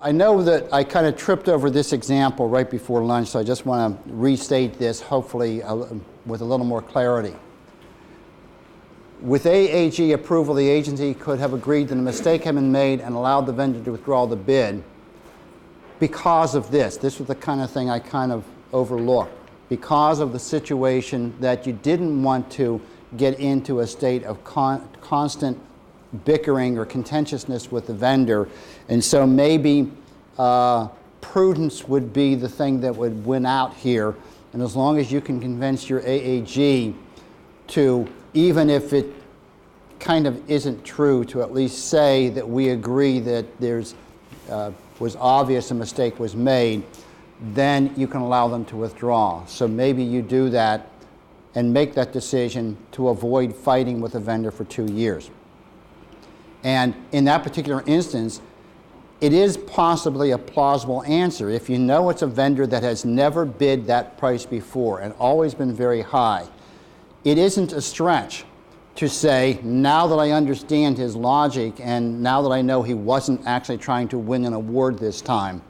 I know that I kind of tripped over this example right before lunch, so I just want to restate this, hopefully with a little more clarity. With AAG approval, the agency could have agreed that a mistake had been made and allowed the vendor to withdraw the bid because of this. This was the kind of thing I kind of overlooked. Because of the situation that you didn't want to get into a state of constant bickering or contentiousness with the vendor. And so maybe prudence would be the thing that would win out here. And as long as you can convince your AAG to, even if it kind of isn't true, to at least say that we agree that there's was obvious a mistake was made, then you can allow them to withdraw. So maybe you do that and make that decision to avoid fighting with a vendor for 2 years. And in that particular instance, it is possibly a plausible answer. If you know it's a vendor that has never bid that price before and always been very high, it isn't a stretch to say, now that I understand his logic and now that I know he wasn't actually trying to win an award this time,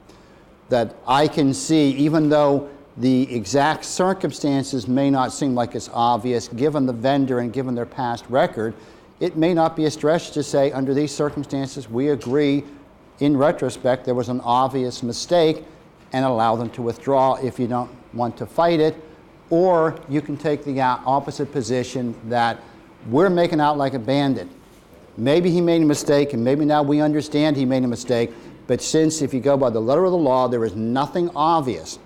that I can see, even though the exact circumstances may not seem like it's obvious, given the vendor and given their past record, it may not be a stretch to say, under these circumstances, we agree, in retrospect, there was an obvious mistake, and allow them to withdraw if you don't want to fight it. Or you can take the opposite position that we're making out like a bandit. Maybe he made a mistake, and maybe now we understand he made a mistake, but since, if you go by the letter of the law, there is nothing obvious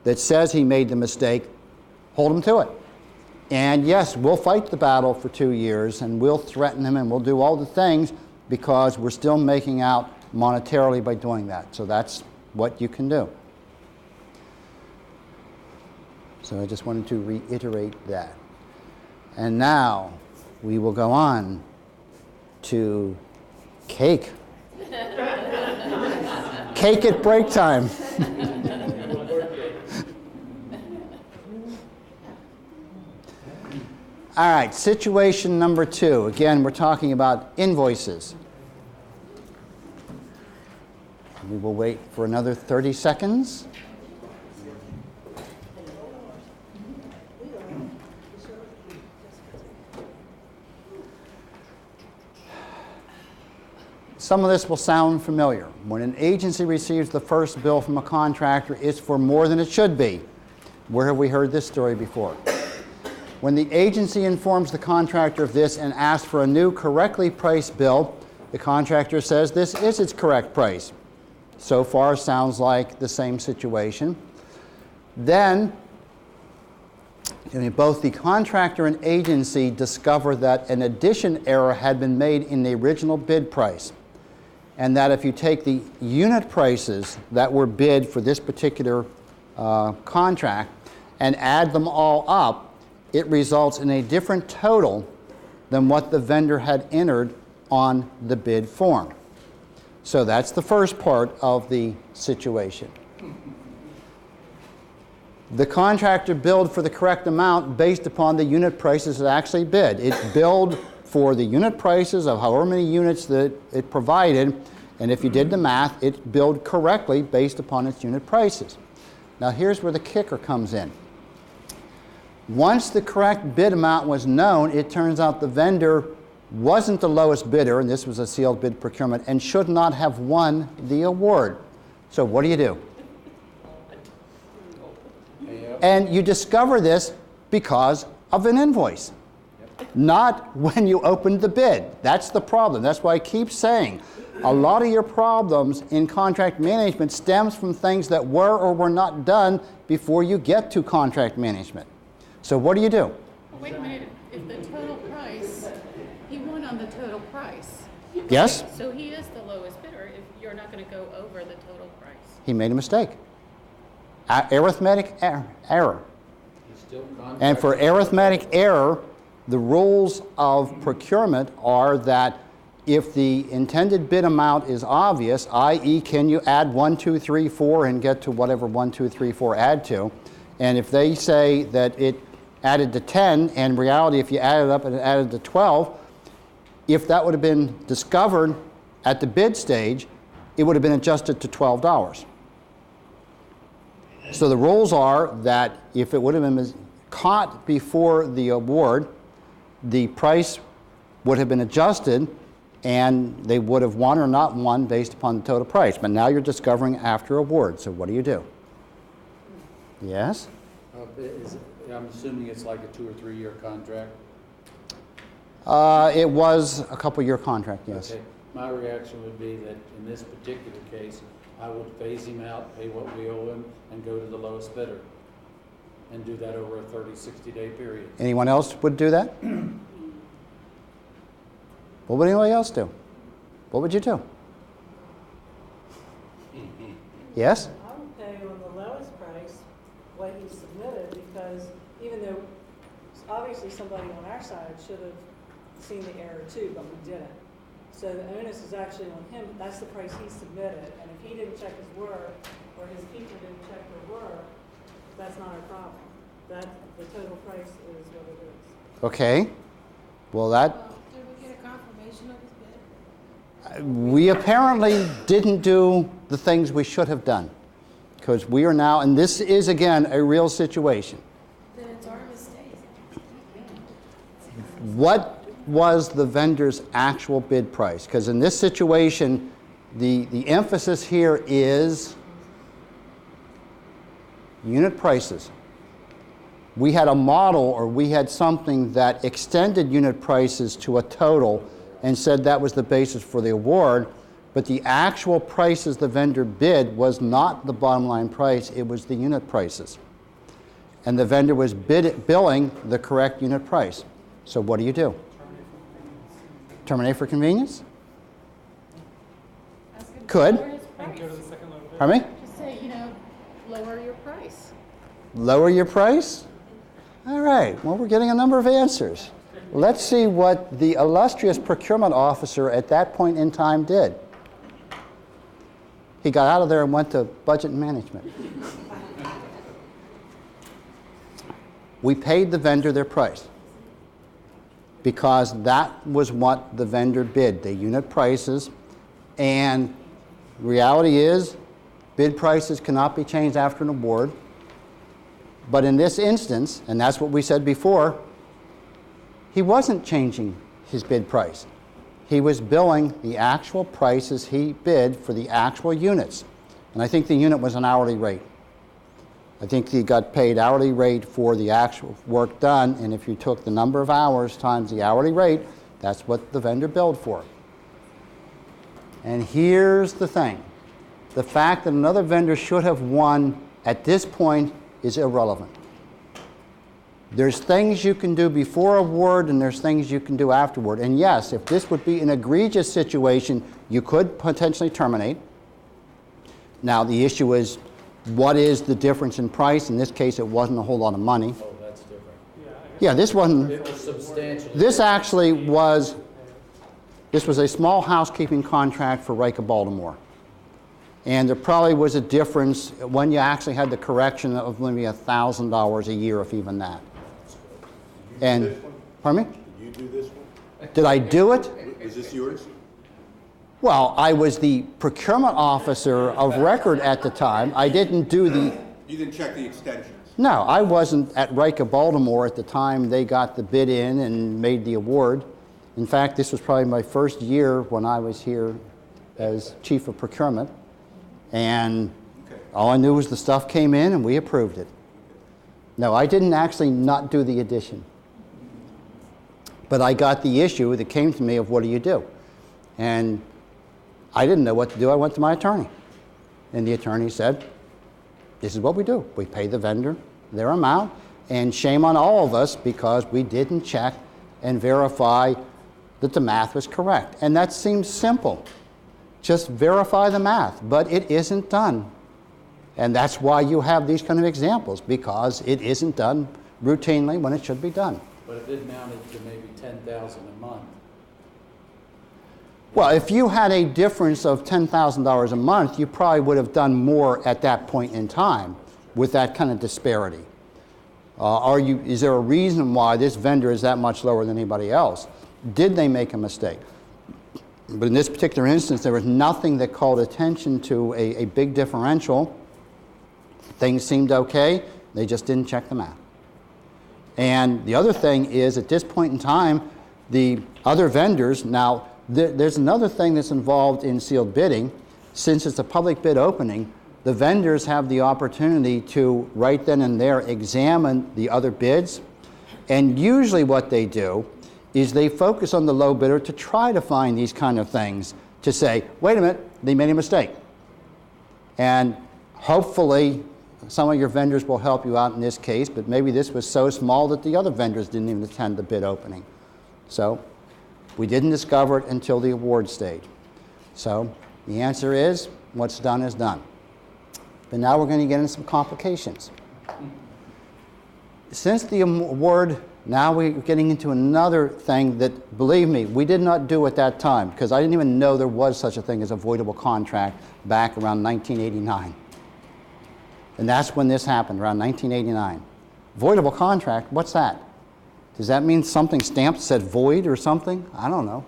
that says he made the mistake, hold him to it. And yes, we'll fight the battle for 2 years, and we'll threaten him, and we'll do all the things because we're still making out monetarily by doing that. So that's what you can do. So I just wanted to reiterate that. And now we will go on to cake. Cake at break time. All right, situation number 2. Again, we're talking about invoices. We will wait for another 30 seconds. Some of this will sound familiar. When an agency receives the first bill from a contractor, it's for more than it should be. Where have we heard this story before? When the agency informs the contractor of this and asks for a new correctly priced bill, the contractor says this is its correct price. So far, sounds like the same situation. Then, both the contractor and agency discover that an addition error had been made in the original bid price, and that if you take the unit prices that were bid for this particular contract and add them all up, it results in a different total than what the vendor had entered on the bid form. So that's the first part of the situation. The contractor billed for the correct amount based upon the unit prices it actually bid. It billed for the unit prices of however many units that it provided, and if you did the math, it billed correctly based upon its unit prices. Now here's where the kicker comes in. Once the correct bid amount was known, it turns out the vendor wasn't the lowest bidder, and this was a sealed bid procurement, and should not have won the award. So what do? And you discover this because of an invoice, not when you opened the bid. That's the problem. That's why I keep saying a lot of your problems in contract management stems from things that were or were not done before you get to contract management. So what do? Well, wait a minute. If the total price, he won on the total price. Yes? So he is the lowest bidder if you're not going to go over the total price. He made a mistake. Arithmetic error. And for arithmetic error, the rules of procurement are that if the intended bid amount is obvious, i.e. can you add 1, 2, 3, 4 and get to whatever 1, 2, 3, 4 add to, and if they say that it added to 10, and in reality if you added up and it added to 12, if that would have been discovered at the bid stage, it would have been adjusted to $12. So the rules are that if it would have been caught before the award, the price would have been adjusted and they would have won or not won based upon the total price. But now you're discovering after award, so what do you do? Yes? I'm assuming it's like a 2 or 3 year contract? It was a couple-year contract, yes. Okay. My reaction would be that in this particular case, I would phase him out, pay what we owe him, and go to the lowest bidder. And do that over a 30, 60-day period. Anyone else would do that? What would anybody else do? What would you do? Yes? I would pay on the lowest price what he submitted, because even though obviously somebody on our side should have seen the error too, but we didn't. So the onus is actually on him, but that's the price he submitted. And if he didn't check his work, or his people didn't check their work, that's not our problem. That, the total price is what it is. Okay. Well, that, Did we get a confirmation of his bid? we apparently didn't do the things we should have done. Because we are now, and this is again a real situation. Then it's our mistake. What was the vendor's actual bid price? Because in this situation, the emphasis here is unit prices. We had a model, or we had something that extended unit prices to a total and said that was the basis for the award, but the actual prices the vendor bid was not the bottom line price, it was the unit prices. And the vendor was billing the correct unit price. So what do you do? Terminate for convenience? Ask him to Could. lower his price. Pardon me? Just say, lower your price. Lower your price? All right, well, we're getting a number of answers. Let's see what the illustrious procurement officer at that point in time did. He got out of there and went to budget and management. We paid the vendor their price because that was what the vendor bid, the unit prices. And reality is, bid prices cannot be changed after an award. But in this instance, and that's what we said before, he wasn't changing his bid price. He was billing the actual prices he bid for the actual units. And I think the unit was an hourly rate. I think he got paid hourly rate for the actual work done, and if you took the number of hours times the hourly rate, that's what the vendor billed for. And here's the thing. The fact that another vendor should have won at this point is irrelevant. There's things you can do before award and there's things you can do afterward. And yes, if this would be an egregious situation, you could potentially terminate. Now the issue is, what is the difference in price? In this case, it wasn't a whole lot of money. Oh, that's different. Yeah, this wasn't. It was substantial. This actually was, this was a small housekeeping contract for Rika Baltimore. And there probably was a difference when you actually had the correction of maybe $1,000 a year, if even that. And, pardon me? Did you do this one? Did I do it? Is this yours? Well, I was the procurement officer of record at the time. I didn't do the, You didn't check the extensions? no, I wasn't at Rika Baltimore at the time they got the bid in and made the award. In fact, this was probably my first year when I was here as chief of procurement. And all I knew was the stuff came in and we approved it. No, I didn't actually not do the addition. But I got the issue that came to me of what do you do? And I didn't know what to do. I went to my attorney. And the attorney said, this is what we do. We pay the vendor their amount, and shame on all of us because we didn't check and verify that the math was correct. And that seems simple. Just verify the math, but it isn't done. And that's why you have these kind of examples, because it isn't done routinely when it should be done. But if it mounted to maybe $10,000 a month. Well, if you had a difference of $10,000 a month, you probably would have done more at that point in time with that kind of disparity. Is there a reason why this vendor is that much lower than anybody else? Did they make a mistake? But in this particular instance, there was nothing that called attention to a big differential. Things seemed okay. They just didn't check the math. And the other thing is, at this point in time, the other vendors, now there's another thing that's involved in sealed bidding. Since it's a public bid opening, the vendors have the opportunity to right then and there examine the other bids. And usually what they do is they focus on the low bidder to try to find these kind of things to say, wait a minute, they made a mistake. And hopefully some of your vendors will help you out in this case, but maybe this was so small that the other vendors didn't even attend the bid opening. So we didn't discover it until the award stage. So the answer is, what's done is done. But now we're going to get into some complications. Since the award, now we're getting into another thing that, believe me, we did not do at that time, because I didn't even know there was such a thing as a voidable contract back around 1989. And that's when this happened, around 1989. Voidable contract, what's that? Does that mean something stamped said void or something? I don't know.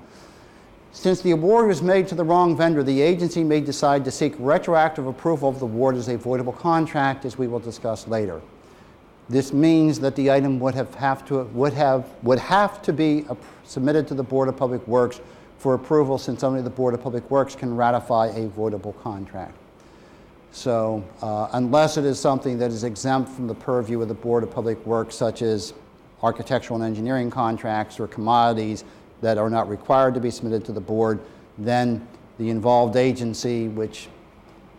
Since the award was made to the wrong vendor, the agency may decide to seek retroactive approval of the award as a voidable contract, as we will discuss later. This means that the item would have to be submitted to the Board of Public Works for approval, since only the Board of Public Works can ratify a voidable contract. So unless it is something that is exempt from the purview of the Board of Public Works, such as architectural and engineering contracts or commodities that are not required to be submitted to the board, then the involved agency, which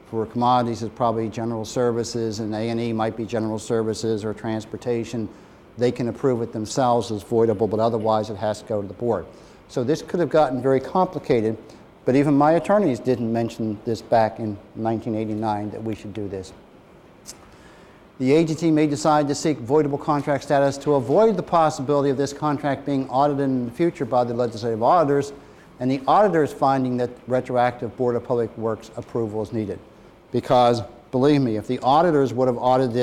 for commodities is probably general services, and A&E might be general services or transportation, they can approve it themselves as voidable, but otherwise it has to go to the board. So this could have gotten very complicated, but even my attorneys didn't mention this back in 1989 that we should do this. The agency may decide to seek voidable contract status to avoid the possibility of this contract being audited in the future by the legislative auditors, and the auditors finding that retroactive Board of Public Works approval is needed. Because, believe me, if the auditors would have audited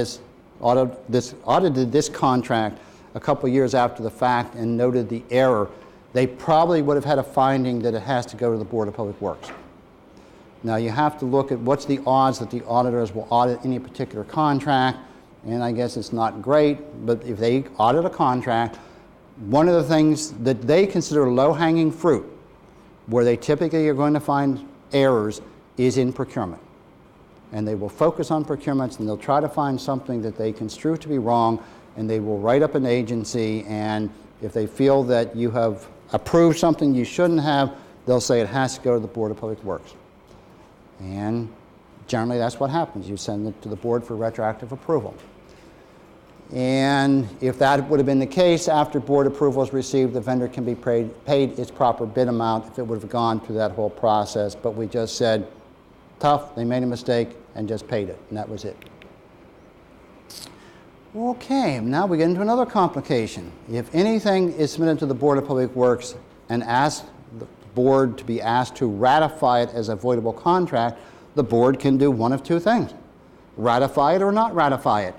this contract a couple years after the fact and noted the error, they probably would have had a finding that it has to go to the Board of Public Works. Now you have to look at what's the odds that the auditors will audit any particular contract, and I guess it's not great, but if they audit a contract, one of the things that they consider low-hanging fruit, where they typically are going to find errors, is in procurement. And they will focus on procurements, and they'll try to find something that they construe to be wrong, and they will write up an agency, and if they feel that you have approved something you shouldn't have, they'll say it has to go to the Board of Public Works. And generally that's what happens. You send it to the board for retroactive approval. And if that would have been the case, after board approval is received, the vendor can be paid its proper bid amount if it would have gone through that whole process. But we just said, tough, they made a mistake, and just paid it, and that was it. Okay, now we get into another complication. If anything is submitted to the Board of Public Works and ask the board to be asked to ratify it as a voidable contract, the board can do one of two things: ratify it or not ratify it.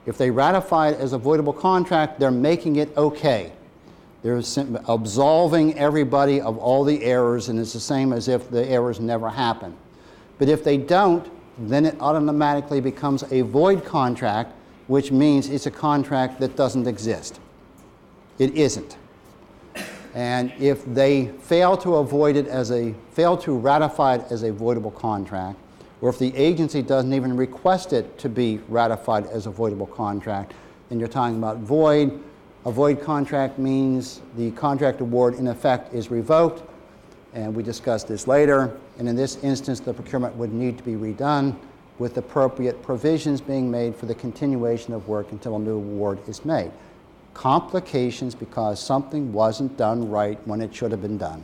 If they ratify it as a voidable contract, they're making it okay. They're absolving everybody of all the errors, and it's the same as if the errors never happened. But if they don't, then it automatically becomes a void contract, which means it's a contract that doesn't exist. It isn't. And if they fail to ratify it as a voidable contract, or if the agency doesn't even request it to be ratified as a voidable contract, then you're talking about void. A void contract means the contract award in effect is revoked, and we discussed this later. And in this instance, the procurement would need to be redone, with appropriate provisions being made for the continuation of work until a new award is made. Complications because something wasn't done right when it should have been done.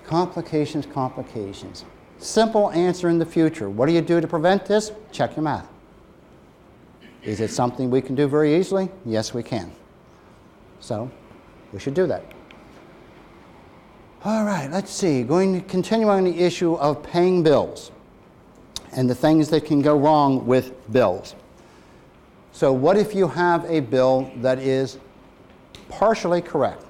Complications, complications. Simple answer in the future. What do you do to prevent this? Check your math. Is it something we can do very easily? Yes, we can. So we should do that. All right, let's see. Going to continue on the issue of paying bills and the things that can go wrong with bills. So what if you have a bill that is partially correct?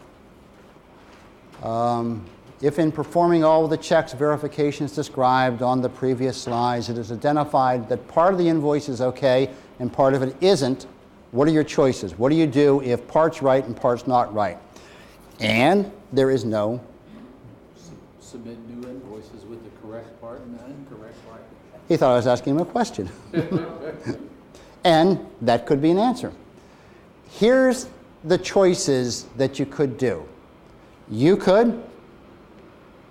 if in performing all of the checks verifications described on the previous slides, it is identified that part of the invoice is okay and part of it isn't, what are your choices? What do you do if part's right and part's not right? And there is no. Submit new invoices with the correct part and the incorrect part. He thought I was asking him a question. And that could be an answer. Here's the choices that you could do. You could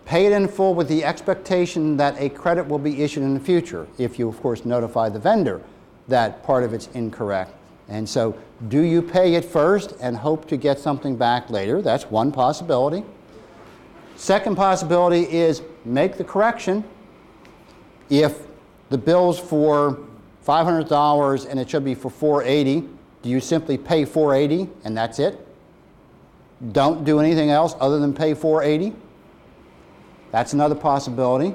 pay it in full with the expectation that a credit will be issued in the future, if you, of course, notify the vendor that part of it's incorrect. And so, do you pay it first and hope to get something back later? That's one possibility. Second possibility is make the correction. If the bill's for $500 and it should be for $480, do you simply pay $480 and that's it? Don't do anything else other than pay $480? That's another possibility.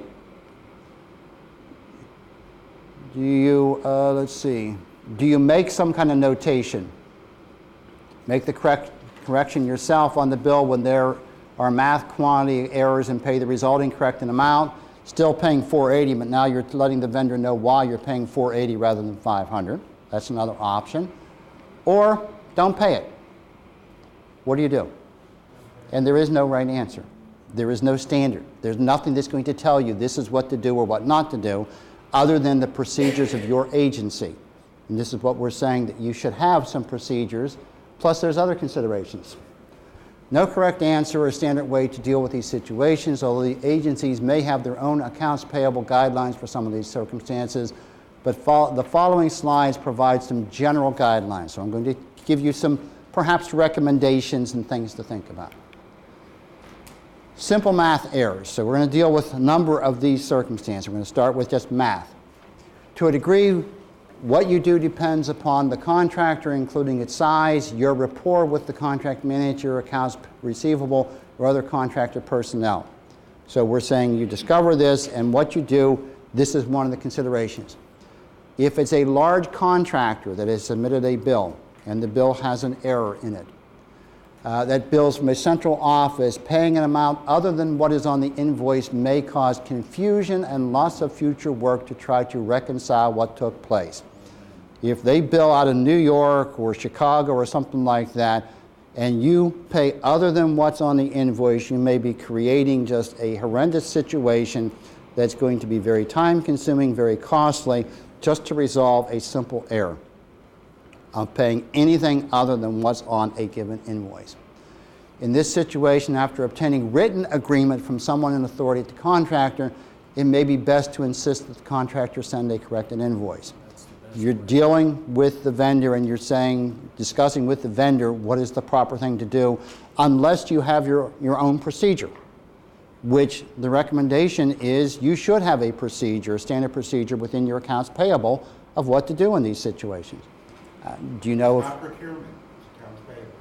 Do you, let's see, do you make some kind of notation? Make the correction yourself on the bill when there are math quantity errors and pay the resulting correct amount. Still paying $480, but now you're letting the vendor know why you're paying $480 rather than $500. That's another option. Or don't pay it. What do you do? And there is no right answer. There is no standard. There's nothing that's going to tell you this is what to do or what not to do other than the procedures of your agency. And this is what we're saying, that you should have some procedures, plus there's other considerations. No correct answer or standard way to deal with these situations, although the agencies may have their own accounts payable guidelines for some of these circumstances, but the following slides provide some general guidelines. So I'm going to give you some perhaps recommendations and things to think about. Simple math errors. So we're going to deal with a number of these circumstances. We're going to start with just math. To a degree, what you do depends upon the contractor, including its size, your rapport with the contract manager, accounts receivable, or other contractor personnel. So we're saying you discover this, and what you do, this is one of the considerations. If it's a large contractor that has submitted a bill, and the bill has an error in it, that bill's from a central office, paying an amount other than what is on the invoice may cause confusion and loss of future work to try to reconcile what took place. If they bill out of New York or Chicago or something like that, and you pay other than what's on the invoice, you may be creating just a horrendous situation that's going to be very time-consuming, very costly, just to resolve a simple error of paying anything other than what's on a given invoice. In this situation, after obtaining written agreement from someone in authority at the contractor, it may be best to insist that the contractor send a corrected invoice. You're dealing with the vendor and you're discussing with the vendor what is the proper thing to do, unless you have your own procedure, which the recommendation is you should have a procedure, a standard procedure within your accounts payable of what to do in these situations. Do you know if Not procurement, it's accounts payable.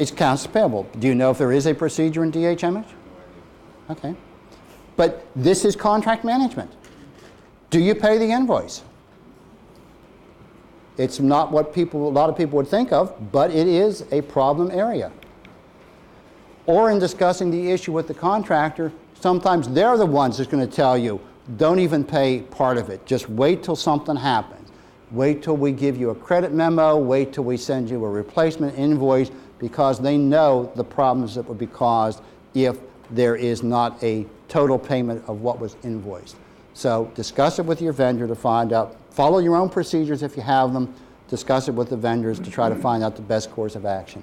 it's accounts payable? Do you know if there is a procedure in DHMH? Okay. But this is contract management. Do you pay the invoice? It's not what a lot of people would think of, but it is a problem area. Or in discussing the issue with the contractor, sometimes they're the ones that's going to tell you, don't even pay part of it. Just wait till something happens. Wait till we give you a credit memo. Wait till we send you a replacement invoice, because they know the problems that would be caused if there is not a total payment of what was invoiced. So discuss it with your vendor to find out. Follow your own procedures if you have them. Discuss it with the vendors to try to find out the best course of action.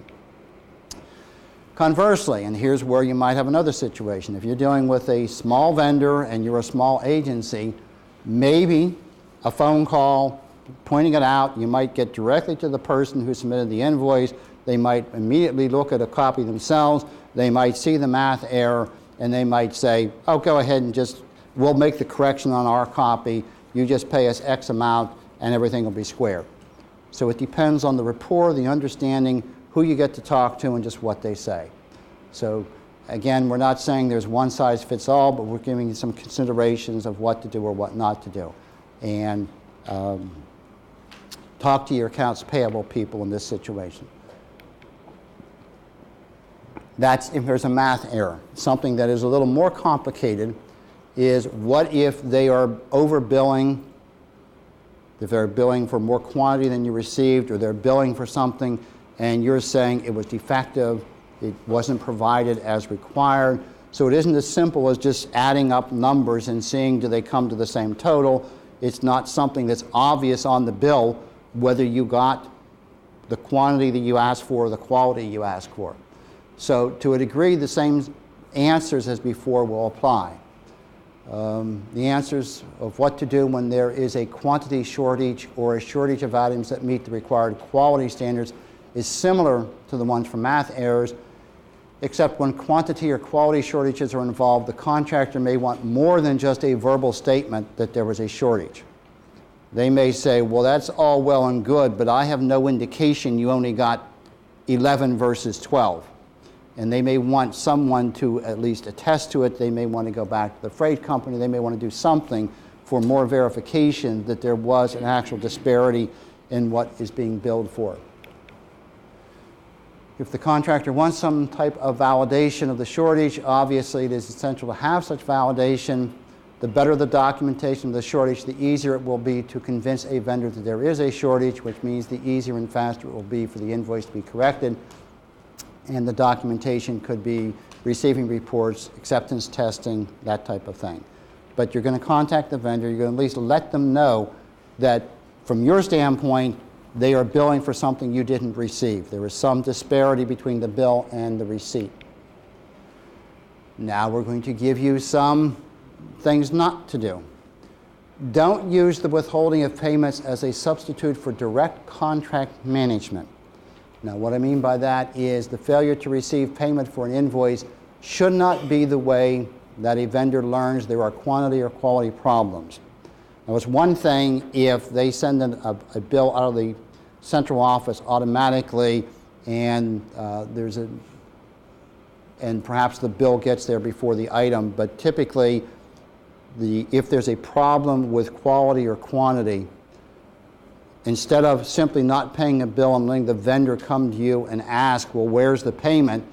Conversely, and here's where you might have another situation. If you're dealing with a small vendor and you're a small agency, maybe a phone call pointing it out, you might get directly to the person who submitted the invoice. They might immediately look at a copy themselves. They might see the math error, and they might say, oh, go ahead and we'll make the correction on our copy. You just pay us X amount, and everything will be square. So it depends on the rapport, the understanding, who you get to talk to, and just what they say. So again, we're not saying there's one size fits all, but we're giving you some considerations of what to do or what not to do. And talk to your accounts payable people in this situation. That's if there's a math error. Something that is a little more complicated is what if they are overbilling, if they're billing for more quantity than you received, or they're billing for something and you're saying it was defective, it wasn't provided as required. So it isn't as simple as just adding up numbers and seeing do they come to the same total. It's not something that's obvious on the bill whether you got the quantity that you asked for or the quality you asked for. So to a degree, the same answers as before will apply. The answers of what to do when there is a quantity shortage or a shortage of items that meet the required quality standards is similar to the ones for math errors, except when quantity or quality shortages are involved, the contractor may want more than just a verbal statement that there was a shortage. They may say, well, that's all well and good, but I have no indication you only got 11 versus 12. And they may want someone to at least attest to it. They may want to go back to the freight company. They may want to do something for more verification that there was an actual disparity in what is being billed for. If the contractor wants some type of validation of the shortage, obviously it is essential to have such validation. The better the documentation of the shortage, the easier it will be to convince a vendor that there is a shortage, which means the easier and faster it will be for the invoice to be corrected. And the documentation could be receiving reports, acceptance testing, that type of thing. But you're going to contact the vendor. You're going to at least let them know that from your standpoint, they are billing for something you didn't receive. There is some disparity between the bill and the receipt. Now we're going to give you some things not to do. Don't use the withholding of payments as a substitute for direct contract management. Now, what I mean by that is the failure to receive payment for an invoice should not be the way that a vendor learns there are quantity or quality problems. Now, it's one thing if they send a bill out of the central office automatically and and perhaps the bill gets there before the item, but typically if there's a problem with quality or quantity, instead of simply not paying a bill and letting the vendor come to you and ask, well, where's the payment?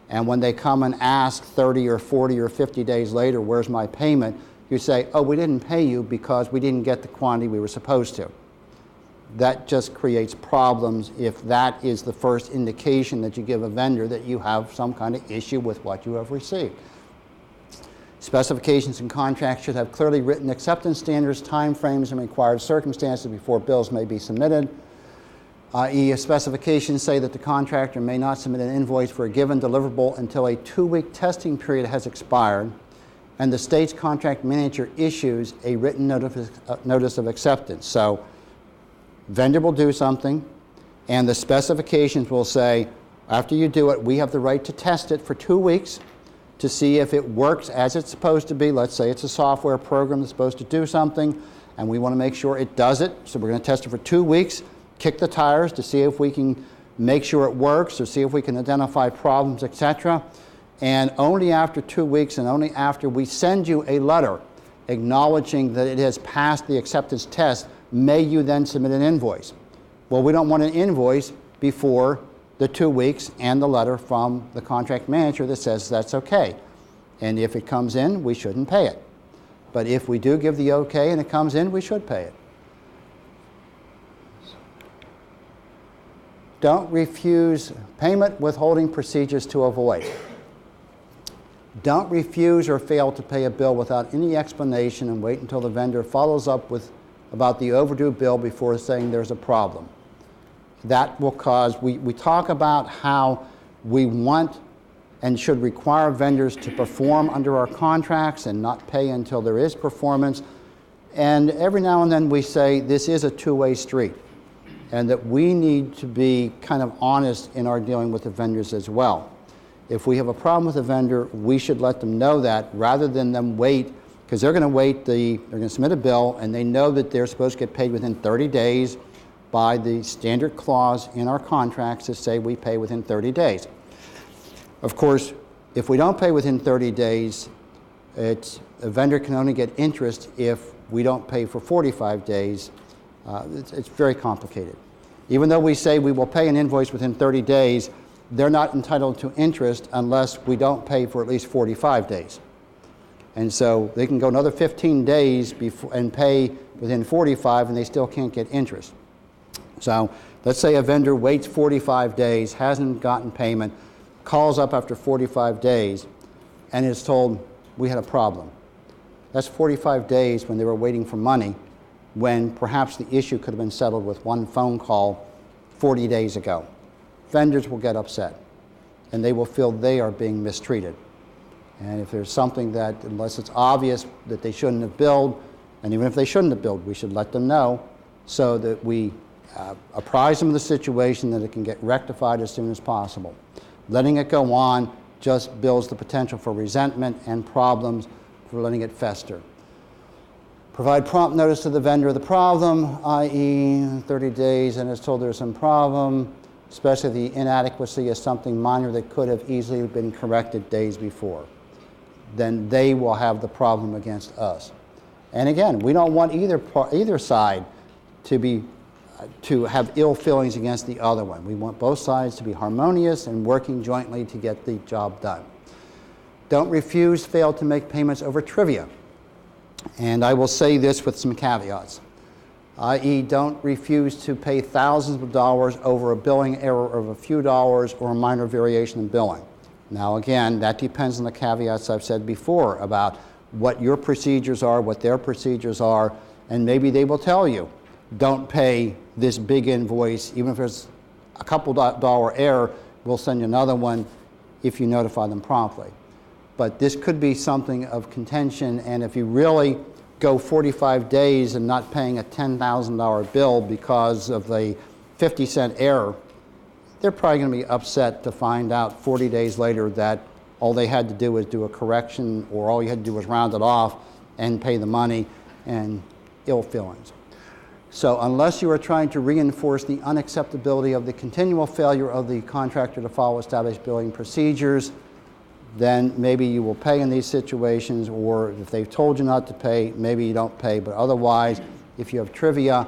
And when they come and ask 30 or 40 or 50 days later, where's my payment? You say, oh, we didn't pay you because we didn't get the quantity we were supposed to. That just creates problems if that is the first indication that you give a vendor that you have some kind of issue with what you have received. Specifications and contracts should have clearly written acceptance standards, timeframes, and required circumstances before bills may be submitted. I.e., specifications say that the contractor may not submit an invoice for a given deliverable until a 2-week testing period has expired, and the state's contract manager issues a written notice of acceptance. So, vendor will do something, and the specifications will say, after you do it, we have the right to test it for 2 weeks to see if it works as it's supposed to be. Let's say it's a software program that's supposed to do something, and we want to make sure it does it. So we're going to test it for 2 weeks, kick the tires to see if we can make sure it works or see if we can identify problems, etc. And only after 2 weeks and only after we send you a letter acknowledging that it has passed the acceptance test may you then submit an invoice. Well, we don't want an invoice before the 2 weeks and the letter from the contract manager that says that's okay. And if it comes in, we shouldn't pay it. But if we do give the okay and it comes in, we should pay it. Don't refuse payment withholding procedures to avoid. Don't refuse or fail to pay a bill without any explanation and wait until the vendor follows up about the overdue bill before saying there's a problem. That will cause, we talk about how we want and should require vendors to perform under our contracts and not pay until there is performance. And every now and then we say this is a two-way street and that we need to be kind of honest in our dealing with the vendors as well. If we have a problem with a vendor, we should let them know that rather than them wait, because they're going to wait, they're going to submit a bill and they know that they're supposed to get paid within 30 days by the standard clause in our contracts that say we pay within 30 days. Of course, if we don't pay within 30 days, a vendor can only get interest if we don't pay for 45 days. It's very complicated. Even though we say we will pay an invoice within 30 days, they're not entitled to interest unless we don't pay for at least 45 days. And so they can go another 15 days before, and pay within 45, and they still can't get interest. So let's say a vendor waits 45 days, hasn't gotten payment, calls up after 45 days, and is told, we had a problem. That's 45 days when they were waiting for money, when perhaps the issue could have been settled with one phone call 40 days ago. Vendors will get upset, and they will feel they are being mistreated. And if there's something that, unless it's obvious that they shouldn't have billed, and even if they shouldn't have billed, we should let them know so that we apprise them of the situation, that it can get rectified as soon as possible. Letting it go on just builds the potential for resentment and problems for letting it fester. Provide prompt notice to the vendor of the problem, i.e. 30 days, and is told there's some problem, especially if the inadequacy is something minor that could have easily been corrected days before. Then they will have the problem against us. And again, we don't want either side to have ill feelings against the other one. We want both sides to be harmonious and working jointly to get the job done. Don't refuse, fail to make payments over trivia. And I will say this with some caveats, i.e. don't refuse to pay thousands of dollars over a billing error of a few dollars or a minor variation in billing. Now again, that depends on the caveats I've said before about what your procedures are, what their procedures are, and maybe they will tell you, don't pay this big invoice, even if there's a couple dollar error, we'll send you another one if you notify them promptly. But this could be something of contention, and if you really go 45 days and not paying a $10,000 bill because of a 50-cent error, they're probably going to be upset to find out 40 days later that all they had to do was do a correction, or all you had to do was round it off and pay the money, and ill feelings. So unless you are trying to reinforce the unacceptability of the continual failure of the contractor to follow established billing procedures, then maybe you will pay in these situations, or if they've told you not to pay, maybe you don't pay. But otherwise, if you have trivia,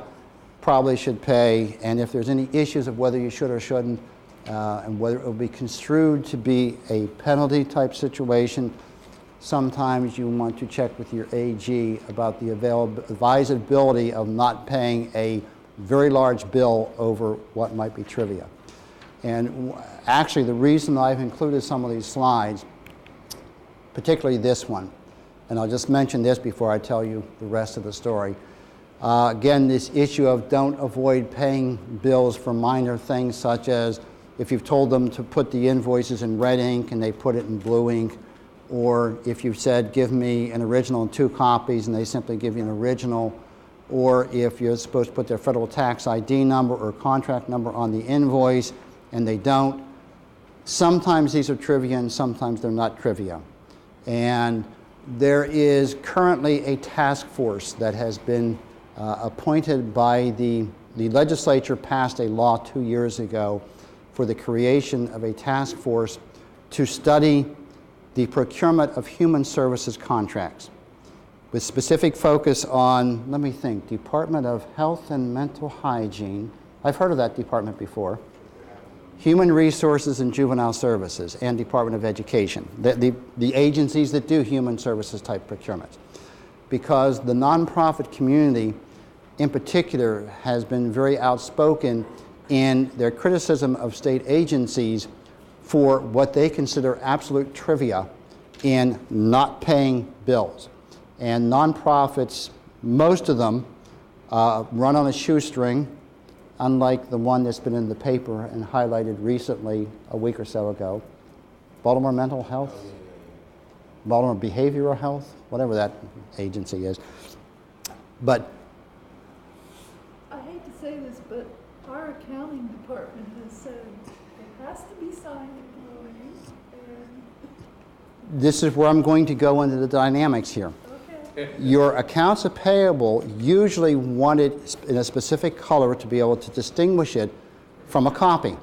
probably should pay. And if there's any issues of whether you should or shouldn't, and whether it will be construed to be a penalty type situation, sometimes you want to check with your AG about the advisability of not paying a very large bill over what might be trivia. And actually, the reason I've included some of these slides, particularly this one, and I'll just mention this before I tell you the rest of the story. Again, this issue of don't avoid paying bills for minor things, such as if you've told them to put the invoices in red ink and they put it in blue ink, or if you've said, give me an original and 2 copies, and they simply give you an original, or if you're supposed to put their federal tax ID number or contract number on the invoice, and they don't. Sometimes these are trivia and sometimes they're not trivia. And there is currently a task force that has been appointed by the legislature, passed a law 2 years ago for the creation of a task force to study the procurement of human services contracts, with specific focus on, let me think, Department of Health and Mental Hygiene. I've heard of that department before. Human Resources and Juvenile Services, and Department of Education, the agencies that do human services type procurements. Because the nonprofit community in particular has been very outspoken in their criticism of state agencies for what they consider absolute trivia in not paying bills. And nonprofits, most of them, run on a shoestring, unlike the one that's been in the paper and highlighted recently a week or so ago. Baltimore Mental Health, Baltimore Behavioral Health, whatever that agency is. But I hate to say this, but our accounting department has said it has to be signed in blue ink, and this is where I'm going to go into the dynamics here. okay. Your accounts payable usually want it in a specific color to be able to distinguish it from a copy.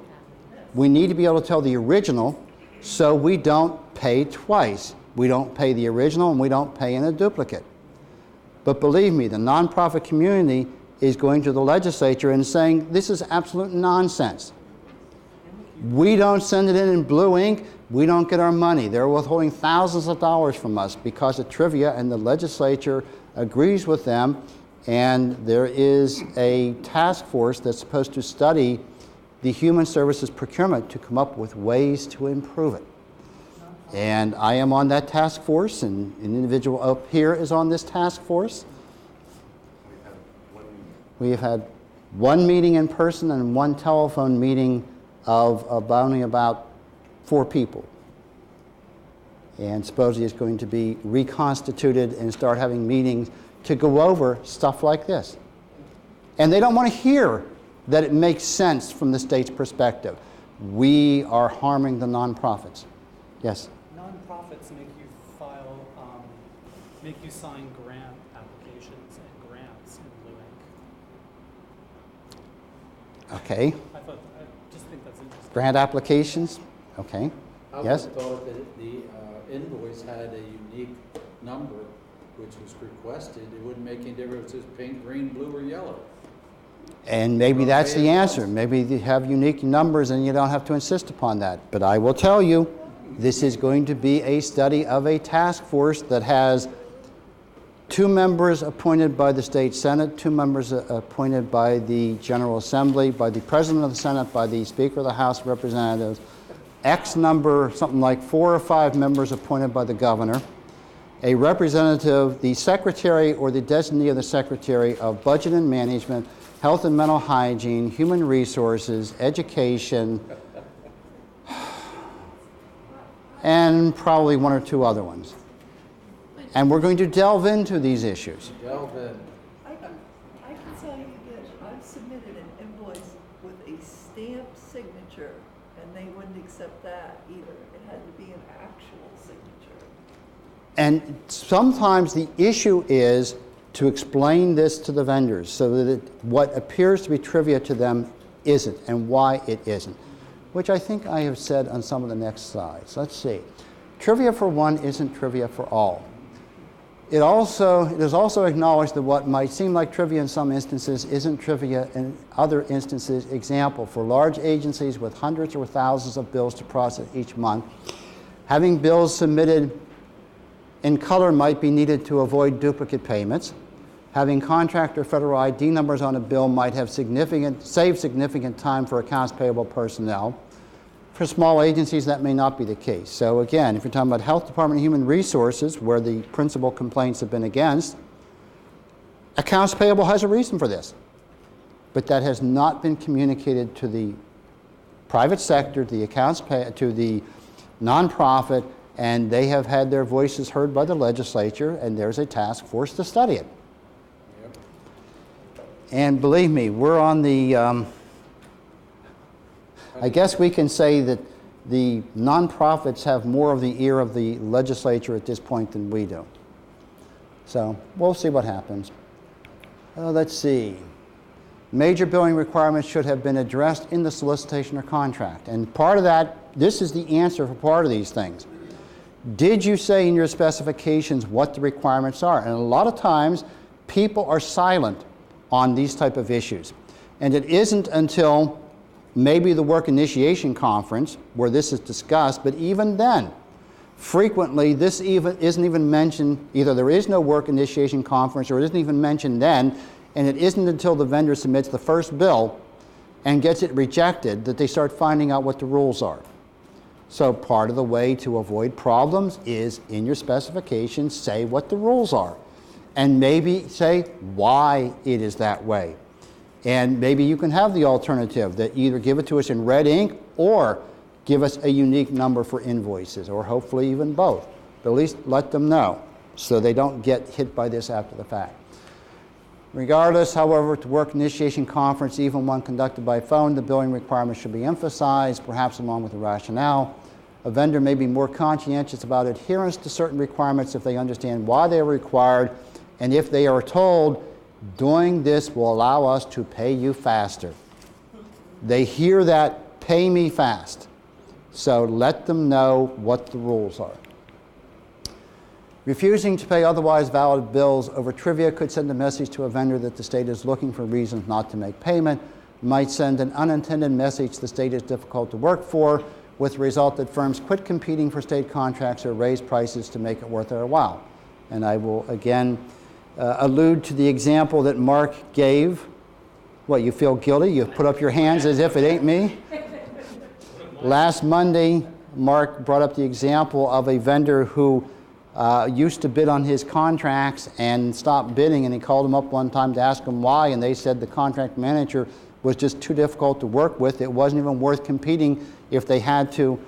We need to be able to tell the original so we don't pay twice. We don't pay the original and we don't pay in a duplicate. But believe me, the nonprofit community is going to the legislature and saying, this is absolute nonsense. We don't send it in blue ink, we don't get our money. They're withholding thousands of dollars from us because of trivia, and the legislature agrees with them, and there is a task force that's supposed to study the human services procurement to come up with ways to improve it. And I am on that task force, and an individual up here is on this task force. We have had one meeting in person and one telephone meeting of only about 4 people. And supposedly it's going to be reconstituted and start having meetings to go over stuff like this. And they don't want to hear that it makes sense from the state's perspective. We are harming the nonprofits. Yes? Nonprofits make you sign grant applications and grants in blue ink. Okay. I just think that's interesting. Grant applications? Okay. I would Yes? have thought that the invoice had a unique number which was requested. It wouldn't make any difference if it's pink, green, blue, or yellow. And maybe Well, that's the maybe it answer. was. Maybe they have unique numbers and you don't have to insist upon that. But I will tell you, this is going to be a study of a task force that has 2 members appointed by the state Senate, 2 members appointed by the General Assembly, by the President of the Senate, by the Speaker of the House of Representatives, X number, something like 4 or 5 members appointed by the governor, a representative, the secretary or the designee of the secretary of budget and management, health and mental hygiene, human resources, education, and probably 1 or 2 other ones. And we're going to delve into these issues. Delve in. I can tell you that I've submitted an invoice with a stamped signature, and they wouldn't accept that either. It had to be an actual signature. And sometimes the issue is to explain this to the vendors so that what appears to be trivia to them isn't, and why it isn't, which I think I have said on some of the next slides. Let's see. Trivia for one isn't trivia for all. It is also acknowledged that what might seem like trivia in some instances isn't trivia in other instances. Example, for large agencies with hundreds or thousands of bills to process each month, having bills submitted in color might be needed to avoid duplicate payments. Having contract or federal ID numbers on a bill might have save significant time for accounts payable personnel. For small agencies, that may not be the case. So again, if you're talking about Health Department and Human Resources, where the principal complaints have been against, accounts payable has a reason for this. But that has not been communicated to the private sector, to the nonprofit, and they have had their voices heard by the legislature, and there's a task force to study it. Yep. And believe me, we're on the, I guess we can say that the nonprofits have more of the ear of the legislature at this point than we do. So we'll see what happens. Let's see. Major billing requirements should have been addressed in the solicitation or contract. And part of that, this is the answer for part of these things. Did you say in your specifications what the requirements are? And a lot of times, people are silent on these type of issues. And it isn't until maybe the work initiation conference where this is discussed, but even then, frequently this isn't even mentioned. Either there is no work initiation conference or it isn't even mentioned then, and it isn't until the vendor submits the first bill and gets it rejected that they start finding out what the rules are. So part of the way to avoid problems is in your specifications, say what the rules are, and maybe say why it is that way. And maybe you can have the alternative that either give it to us in red ink or give us a unique number for invoices, or hopefully even both. But at least let them know so they don't get hit by this after the fact. Regardless, however, to work initiation conference, even one conducted by phone, the billing requirements should be emphasized, perhaps along with the rationale. A vendor may be more conscientious about adherence to certain requirements if they understand why they are required, and if they are told, doing this will allow us to pay you faster. They hear that, pay me fast. So let them know what the rules are. Refusing to pay otherwise valid bills over trivia could send a message to a vendor that the state is looking for reasons not to make payment. might send an unintended message the state is difficult to work for, with the result that firms quit competing for state contracts or raise prices to make it worth their while. And I will again allude to the example that Mark gave. What, you feel guilty? You put up your hands as if it ain't me? Last Monday, Mark brought up the example of a vendor who used to bid on his contracts and stopped bidding, and he called them up one time to ask them why, and they said the contract manager was just too difficult to work with. It wasn't even worth competing if they had to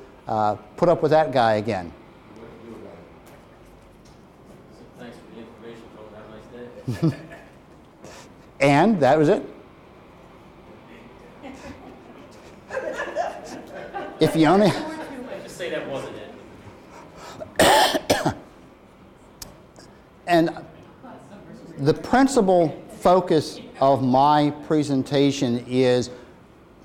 put up with that guy again. Thanks for the information, Phil. Have a nice day. And that was it. If you only... Just say that wasn't it. And the principal focus of my presentation is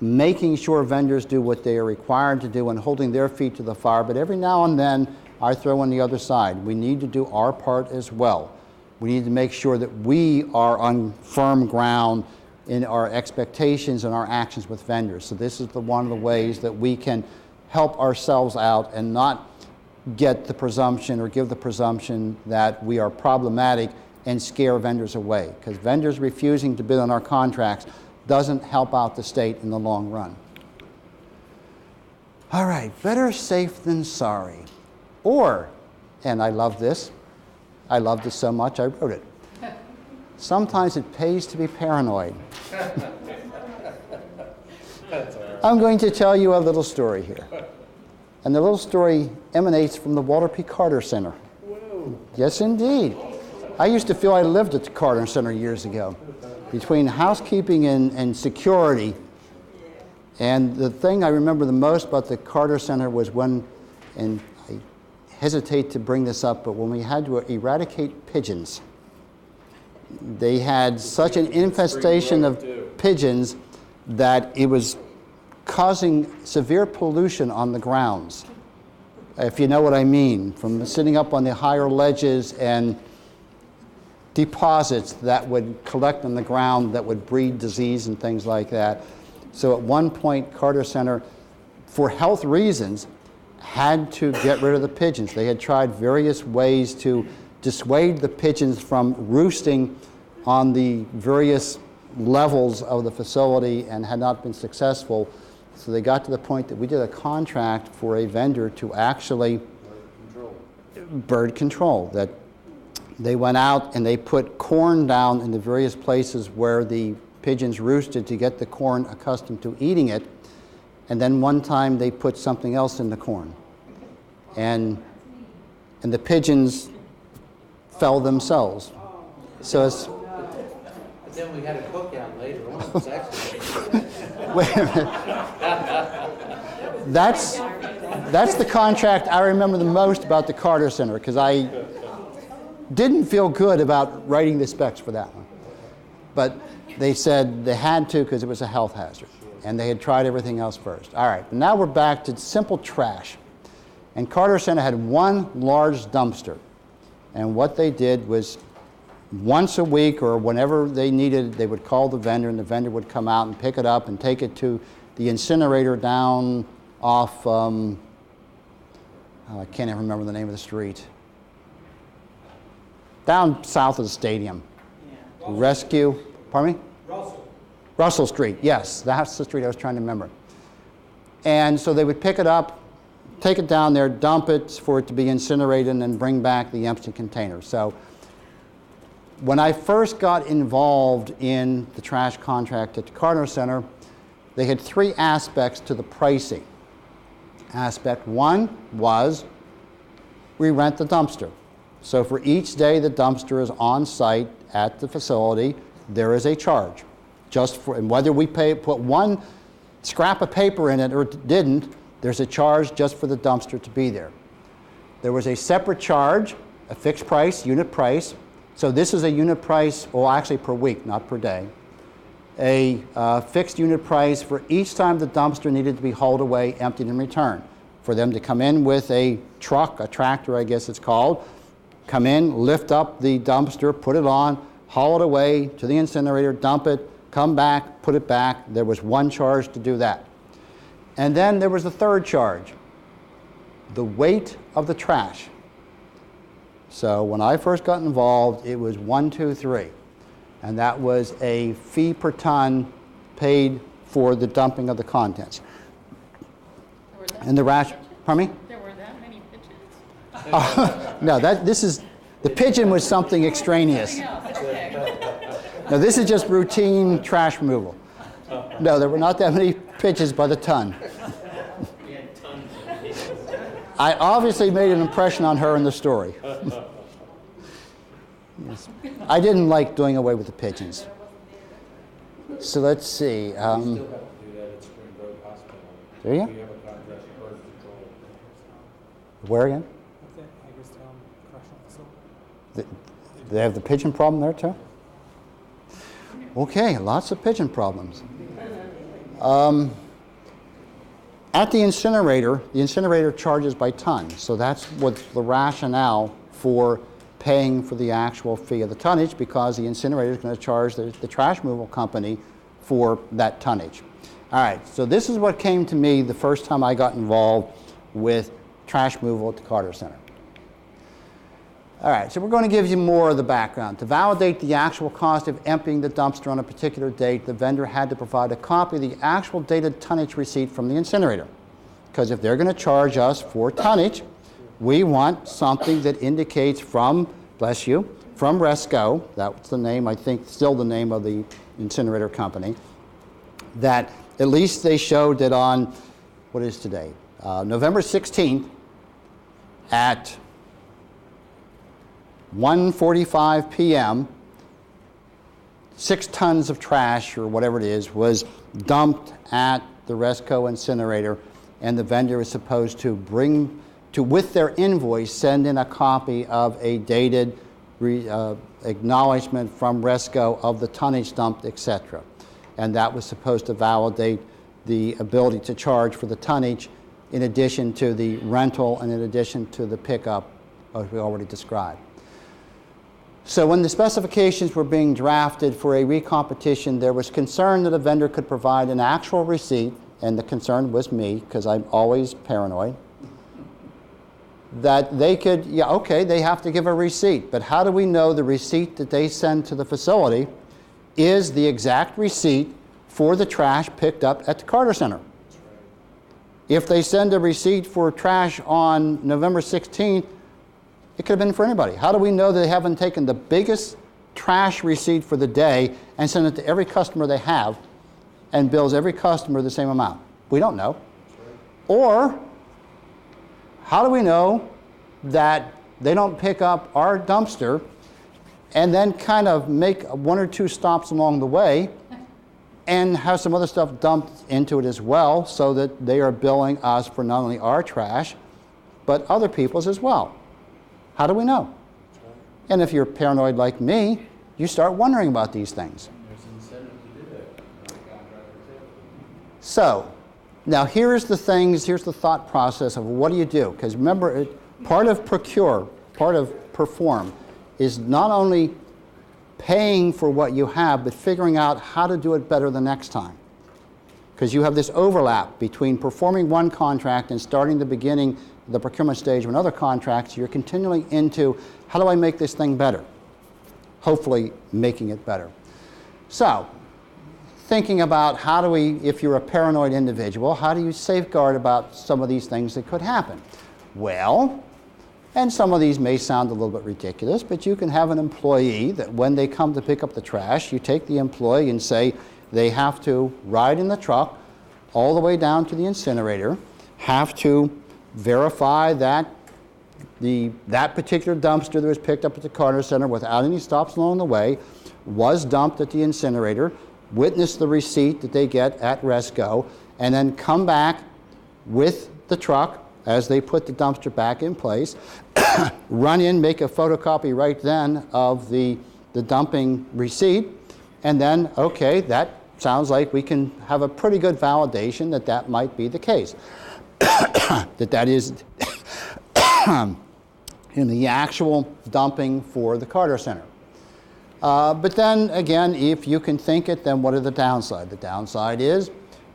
making sure vendors do what they are required to do and holding their feet to the fire. But every now and then, I throw on the other side. We need to do our part as well. We need to make sure that we are on firm ground in our expectations and our actions with vendors. So this is one of the ways that we can help ourselves out and not get the presumption or give the presumption that we are problematic and scare vendors away. Because vendors refusing to bid on our contracts doesn't help out the state in the long run. All right, better safe than sorry. Or, and I love this so much I wrote it. Sometimes it pays to be paranoid. I'm going to tell you a little story here. And the little story emanates from the Walter P. Carter Center. Whoa. Yes, indeed. I used to feel I lived at the Carter Center years ago. Between housekeeping and security. And the thing I remember the most about the Carter Center was when, and I hesitate to bring this up, but when we had to eradicate pigeons. They had such an infestation of pigeons that it was causing severe pollution on the grounds, if you know what I mean, from sitting up on the higher ledges and deposits that would collect on the ground that would breed disease and things like that. So at one point, Carter Center, for health reasons, had to get rid of the pigeons. They had tried various ways to dissuade the pigeons from roosting on the various levels of the facility and had not been successful. So they got to the point that we did a contract for a vendor to actually bird control. That they went out and they put corn down in the various places where the pigeons roosted to get the corn accustomed to eating it. And then one time they put something else in the corn. And the pigeons fell themselves. So it's... But then we had a cookout later on. It was actually... Wait a minute. That's the contract I remember the most about the Carter Center, because I didn't feel good about writing the specs for that one. But they said they had to because it was a health hazard, and they had tried everything else first. All right, but now we're back to simple trash. And Carter Center had one large dumpster, and what they did was once a week or whenever they needed, they would call the vendor, and the vendor would come out and pick it up and take it to the incinerator down off, I can't even remember the name of the street. Down south of the stadium. Yeah. Rescue, pardon me? Russell Street, yes, that's the street I was trying to remember. And so they would pick it up, take it down there, dump it for it to be incinerated, and then bring back the empty container. So when I first got involved in the trash contract at the Carter Center, they had three aspects to the pricing. Aspect one was we rent the dumpster. So for each day the dumpster is on site at the facility, there is a charge. Just for, and whether we put one scrap of paper in it or didn't, there's a charge just for the dumpster to be there. There was a separate charge, a fixed price, unit price. So this is a unit price, well actually per week, not per day. A fixed unit price for each time the dumpster needed to be hauled away, emptied, and returned. For them to come in with a truck, a tractor I guess it's called, come in, lift up the dumpster, put it on, haul it away to the incinerator, dump it, come back, put it back. There was one charge to do that. And then there was the third charge, the weight of the trash. So when I first got involved, it was 1, 2, 3. And that was a fee per ton paid for the dumping of the contents. And the pardon me? There were that many pigeons? No, the pigeon was something extraneous. No, this is just routine trash removal. No, there were not that many pigeons by the ton. We had tons of pigeons. I obviously made an impression on her in the story. Yes. I didn't like doing away with the pigeons. So let's see. We still have to do that at Spring Grove Hospital. Do you? We have a contract with birth control. Where again? What's that? Hagerstown Correctional Facility. They have the pigeon problem there too? Okay, lots of pigeon problems. At the incinerator charges by ton. So that's what's the rationale for paying for the actual fee of the tonnage, because the incinerator is going to charge the trash removal company for that tonnage. All right, so this is what came to me the first time I got involved with trash removal at the Carter Center. All right, so we're going to give you more of the background. To validate the actual cost of emptying the dumpster on a particular date, the vendor had to provide a copy of the actual dated tonnage receipt from the incinerator. Because if they're going to charge us for tonnage, we want something that indicates from, bless you, from Resco, that's the name, I think, still the name of the incinerator company, that at least they showed that on, what is today, November 16th at 1:45 p.m., 6 tons of trash, or whatever it is, was dumped at the Resco incinerator, and the vendor is supposed to bring, with their invoice, send in a copy of a dated acknowledgement from Resco of the tonnage dumped, etc. And that was supposed to validate the ability to charge for the tonnage in addition to the rental and in addition to the pickup, as we already described. So when the specifications were being drafted for a recompetition, there was concern that a vendor could provide an actual receipt, and the concern was me, because I'm always paranoid, that they could, yeah, okay, they have to give a receipt, but how do we know the receipt that they send to the facility is the exact receipt for the trash picked up at the Carter Center? If they send a receipt for trash on November 16th, it could have been for anybody. How do we know they haven't taken the biggest trash receipt for the day and sent it to every customer they have and bills every customer the same amount? We don't know. Or how do we know that they don't pick up our dumpster and then kind of make 1 or 2 stops along the way and have some other stuff dumped into it as well, so that they are billing us for not only our trash, but other people's as well? How do we know? And if you're paranoid like me, you start wondering about these things. There's incentive to do that. So, now here's the thought process of what do you do? Because remember, part of procure, part of perform, is not only paying for what you have, but figuring out how to do it better the next time. Because you have this overlap between performing one contract and starting the beginning, the procurement stage of another contract. You're continually into, how do I make this thing better? Hopefully making it better. So, thinking about how do we, if you're a paranoid individual, how do you safeguard about some of these things that could happen? Well, and some of these may sound a little bit ridiculous, but you can have an employee that when they come to pick up the trash, you take the employee and say they have to ride in the truck all the way down to the incinerator, have to verify that that particular dumpster that was picked up at the Carter Center without any stops along the way was dumped at the incinerator, witness the receipt that they get at Resco, and then come back with the truck as they put the dumpster back in place, run in, make a photocopy right then of the dumping receipt, and then, okay, that sounds like we can have a pretty good validation that that might be the case. that is in the actual dumping for the Carter Center. But then again, if you can think it, then what are the downside? The downside is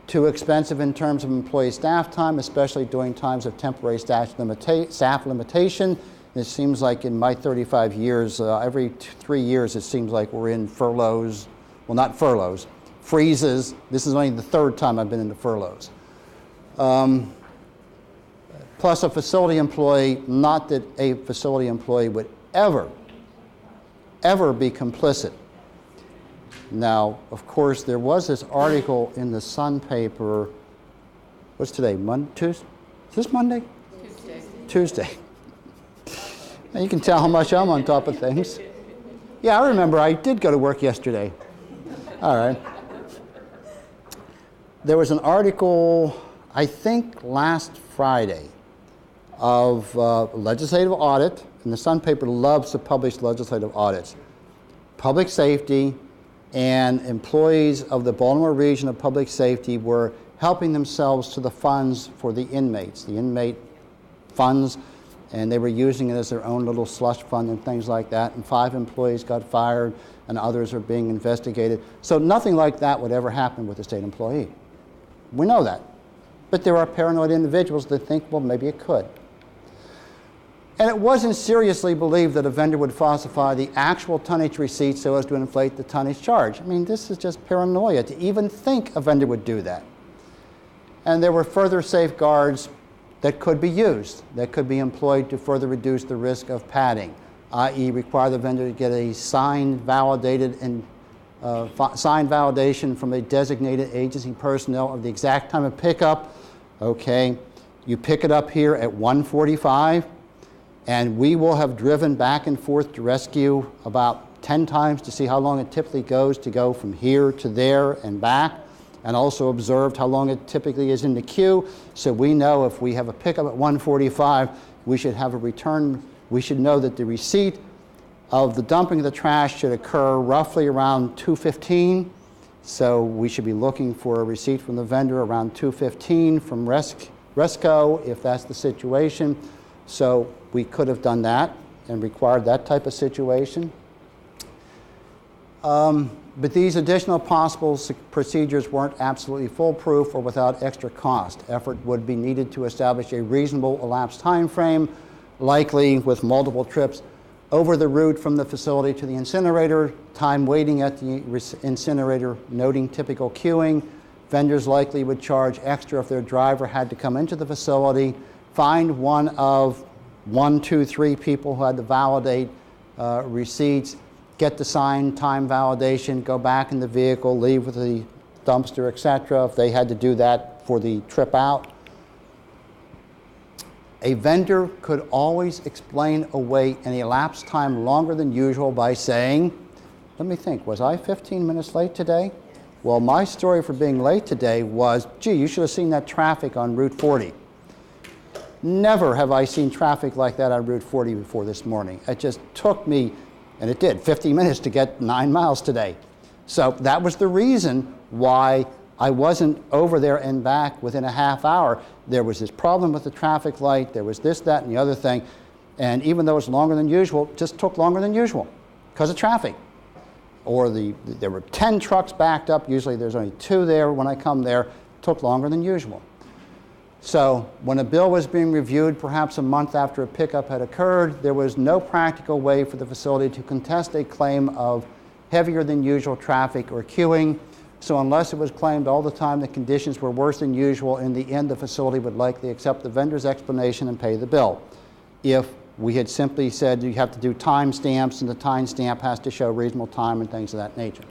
too expensive in terms of employee staff time, especially during times of temporary staff limitation. It seems like in my 35 years, every 3 years, it seems like we're in furloughs. Well, not furloughs, freezes. This is only the third time I've been into furloughs. Plus a facility employee, not that a facility employee would ever be complicit. Now, of course, there was this article in the Sun paper, what's today, Tuesday? Is this Monday? Tuesday. Now you can tell how much I'm on top of things. Yeah, I remember I did go to work yesterday. All right. There was an article, I think last Friday, of legislative audit, and the Sun paper loves to publish legislative audits. Public safety and employees of the Baltimore Region of Public Safety were helping themselves to the funds for the inmates, the inmate funds, and they were using it as their own little slush fund and things like that, and 5 employees got fired and others are being investigated. So nothing like that would ever happen with a state employee. We know that. But there are paranoid individuals that think, well, maybe it could. And it wasn't seriously believed that a vendor would falsify the actual tonnage receipt so as to inflate the tonnage charge. I mean, this is just paranoia to even think a vendor would do that. And there were further safeguards that could be used, that could be employed to further reduce the risk of padding, i.e. require the vendor to get a signed, validated, and signed validation from a designated agency personnel of the exact time of pickup. Okay, you pick it up here at 1:45. And we will have driven back and forth to rescue about 10 times to see how long it typically goes to go from here to there and back, and also observed how long it typically is in the queue. So we know if we have a pickup at 1:45, we should have a return. We should know that the receipt of the dumping of the trash should occur roughly around 2:15. So we should be looking for a receipt from the vendor around 2:15 from Resco, if that's the situation. So we could have done that and required that type of situation. But these additional possible procedures weren't absolutely foolproof or without extra cost. Effort would be needed to establish a reasonable elapsed time frame, likely with multiple trips over the route from the facility to the incinerator, time waiting at the incinerator, noting typical queuing. Vendors likely would charge extra if their driver had to come into the facility, find one of 1, 2, 3 people who had to validate receipts, get the signed time validation, go back in the vehicle, leave with the dumpster, etc., if they had to do that for the trip out. A vendor could always explain away any elapsed time longer than usual by saying, let me think, was I 15 minutes late today? Well, my story for being late today was, gee, you should have seen that traffic on Route 40. Never have I seen traffic like that on Route 40 before this morning. It just took me, and it did, 50 minutes to get 9 miles today. So that was the reason why I wasn't over there and back within a half hour. There was this problem with the traffic light, there was this, that, and the other thing. And even though it's longer than usual, it just took longer than usual because of traffic. Or there were 10 trucks backed up. Usually there's only 2 there when I come there. It took longer than usual. So when a bill was being reviewed, perhaps a month after a pickup had occurred, there was no practical way for the facility to contest a claim of heavier than usual traffic or queuing. So unless it was claimed all the time that conditions were worse than usual, in the end the facility would likely accept the vendor's explanation and pay the bill. If we had simply said you have to do time stamps and the time stamp has to show reasonable time and things of that nature.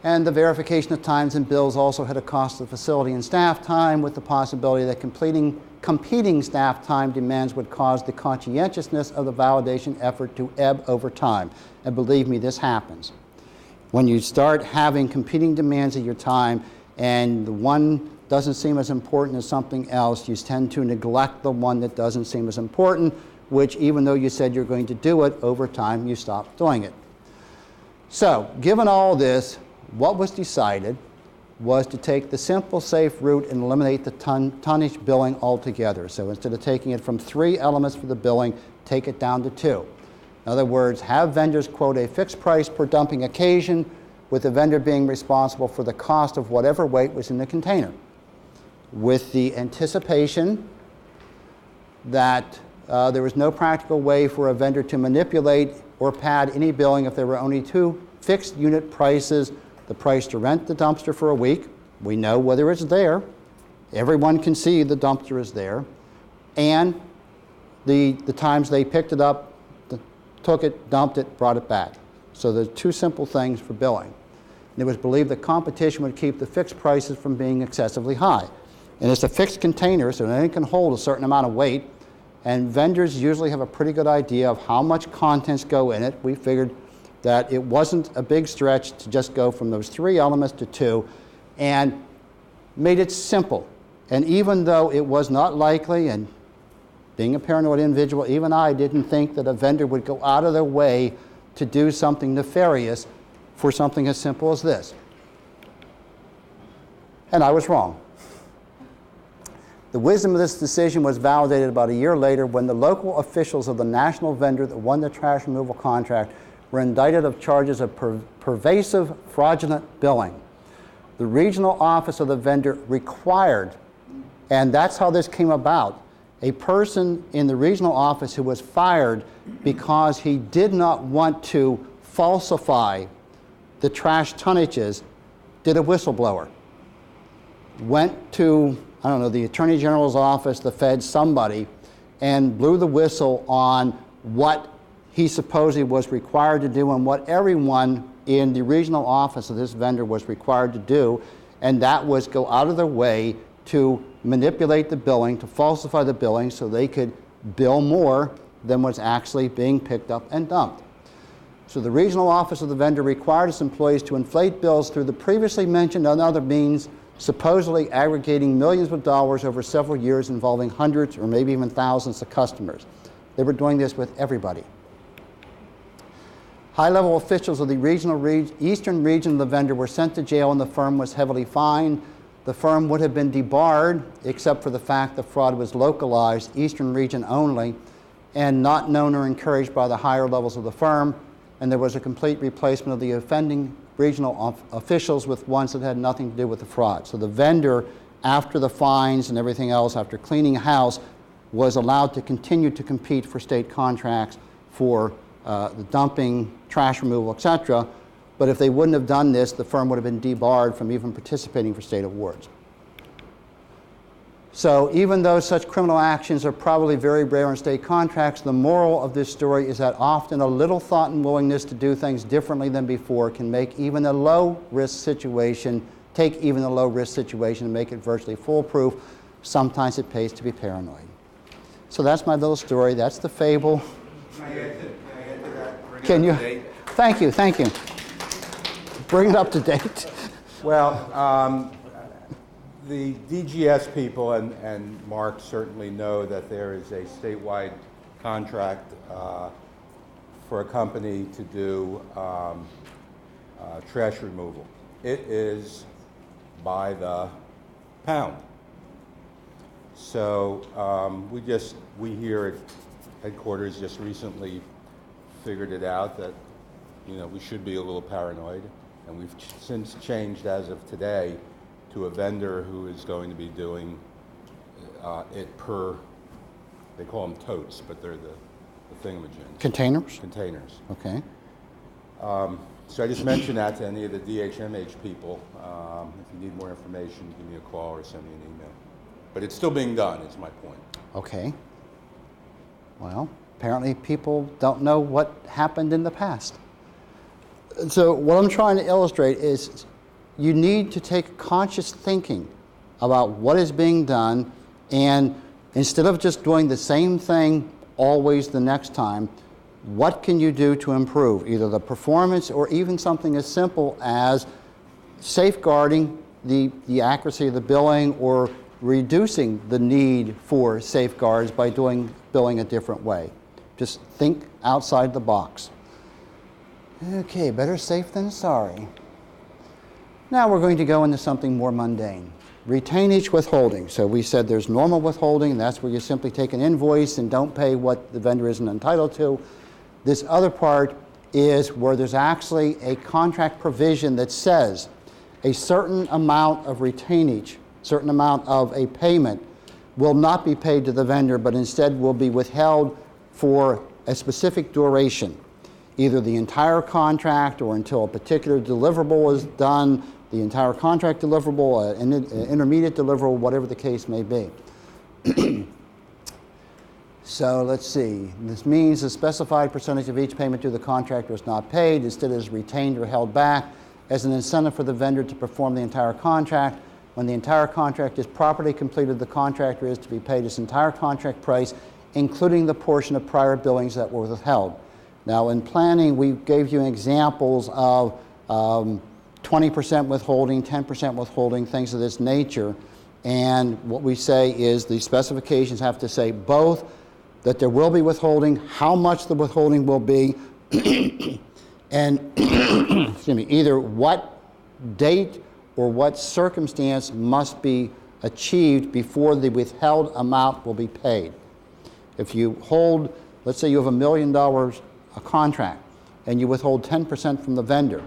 And the verification of times and bills also had a cost to the facility and staff time, with the possibility that competing staff time demands would cause the conscientiousness of the validation effort to ebb over time. And believe me, this happens. When you start having competing demands of your time and the one doesn't seem as important as something else, you tend to neglect the one that doesn't seem as important, which even though you said you're going to do it, over time you stop doing it. So, given all this, what was decided was to take the simple, safe route and eliminate the tonnage billing altogether. So instead of taking it from 3 elements for the billing, take it down to 2. In other words, have vendors quote a fixed price per dumping occasion, with the vendor being responsible for the cost of whatever weight was in the container, with the anticipation that there was no practical way for a vendor to manipulate or pad any billing if there were only two fixed unit prices: the price to rent the dumpster for a week, we know whether it's there, everyone can see the dumpster is there, and the times they picked it up, took it, dumped it, brought it back. So there's two simple things for billing. And it was believed that competition would keep the fixed prices from being excessively high. And it's a fixed container, so it only can hold a certain amount of weight, and vendors usually have a pretty good idea of how much contents go in it. We figured that it wasn't a big stretch to just go from those three elements to two, and made it simple. And even though it was not likely, and being a paranoid individual, even I didn't think that a vendor would go out of their way to do something nefarious for something as simple as this. And I was wrong. The wisdom of this decision was validated about a year later when the local officials of the national vendor that won the trash removal contract were indicted of charges of pervasive fraudulent billing. The regional office of the vendor required, and that's how this came about, a person in the regional office who was fired because he did not want to falsify the trash tonnages, did a whistleblower. Went to, I don't know, the Attorney General's office, the Fed, somebody, and blew the whistle on what he supposedly was required to do and what everyone in the regional office of this vendor was required to do, and that was go out of their way to manipulate the billing, to falsify the billing so they could bill more than was actually being picked up and dumped. So the regional office of the vendor required its employees to inflate bills through the previously mentioned and other means, supposedly aggregating millions of dollars over several years involving hundreds or maybe even thousands of customers. They were doing this with everybody. High-level officials of the eastern region of the vendor were sent to jail and the firm was heavily fined. The firm would have been debarred except for the fact the fraud was localized, eastern region only, and not known or encouraged by the higher levels of the firm, and there was a complete replacement of the offending regional officials with ones that had nothing to do with the fraud. So the vendor, after the fines and everything else, after cleaning house, was allowed to continue to compete for state contracts for the dumping, trash removal, etc. But if they wouldn't have done this, the firm would have been debarred from even participating for state awards. So even though such criminal actions are probably very rare in state contracts, the moral of this story is that often a little thought and willingness to do things differently than before can make even a low-risk situation, and make it virtually foolproof. Sometimes it pays to be paranoid. So that's my little story. That's the fable. Can I add to that? Can you? Thank you. Bring it up to date. Well, the DGS people and Mark certainly know that there is a statewide contract for a company to do trash removal. It is by the pound. So we here at headquarters just recently figured it out that, we should be a little paranoid, and we've since changed as of today to a vendor who is going to be doing it per, they call them totes, but they're the thingamajigs. Containers? Containers. Okay. So I just mentioned that to any of the DHMH people. If you need more information, give me a call or send me an email. But it's still being done, is my point. Okay. Well, apparently people don't know what happened in the past. So what I'm trying to illustrate is you need to take conscious thinking about what is being done, and instead of just doing the same thing always the next time, what can you do to improve either the performance or even something as simple as safeguarding the accuracy of the billing or reducing the need for safeguards by doing billing a different way. Just think outside the box. Okay, better safe than sorry. Now we're going to go into something more mundane. Retainage withholding. So we said there's normal withholding, and that's where you simply take an invoice and don't pay what the vendor isn't entitled to. This other part is where there's actually a contract provision that says a certain amount of retainage, certain amount of a payment will not be paid to the vendor, but instead will be withheld for a specific duration, either the entire contract or until a particular deliverable is done, the entire contract deliverable, an intermediate deliverable, whatever the case may be. So let's see. This means the specified percentage of each payment to the contractor is not paid. Instead, it is retained or held back as an incentive for the vendor to perform the entire contract. When the entire contract is properly completed, the contractor is to be paid its entire contract price, including the portion of prior billings that were withheld. Now, in planning, we gave you examples of 20% withholding, 10% withholding, things of this nature. And what we say is the specifications have to say both that there will be withholding, how much the withholding will be, and excuse me, either what date or what circumstance must be achieved before the withheld amount will be paid. If you hold, let's say you have $1 million a contract and you withhold 10% from the vendor,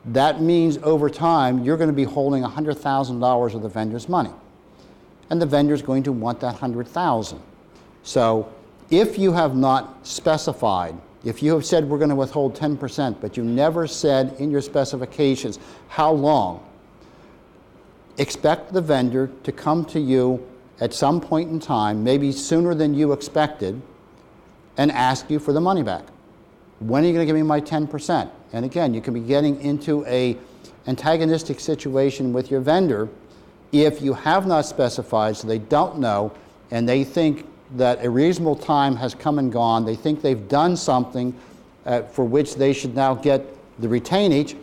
that means over time you're going to be holding $100,000 of the vendor's money. And the vendor's going to want that $100,000. So if you have not specified, if you have said we're going to withhold 10%, but you never said in your specifications how long, expect the vendor to come to you at some point in time, maybe sooner than you expected, and ask you for the money back. When are you going to give me my 10%? And again, you can be getting into an antagonistic situation with your vendor if you have not specified, so they don't know, and they think that a reasonable time has come and gone. They think they've done something for which they should now get the retainage,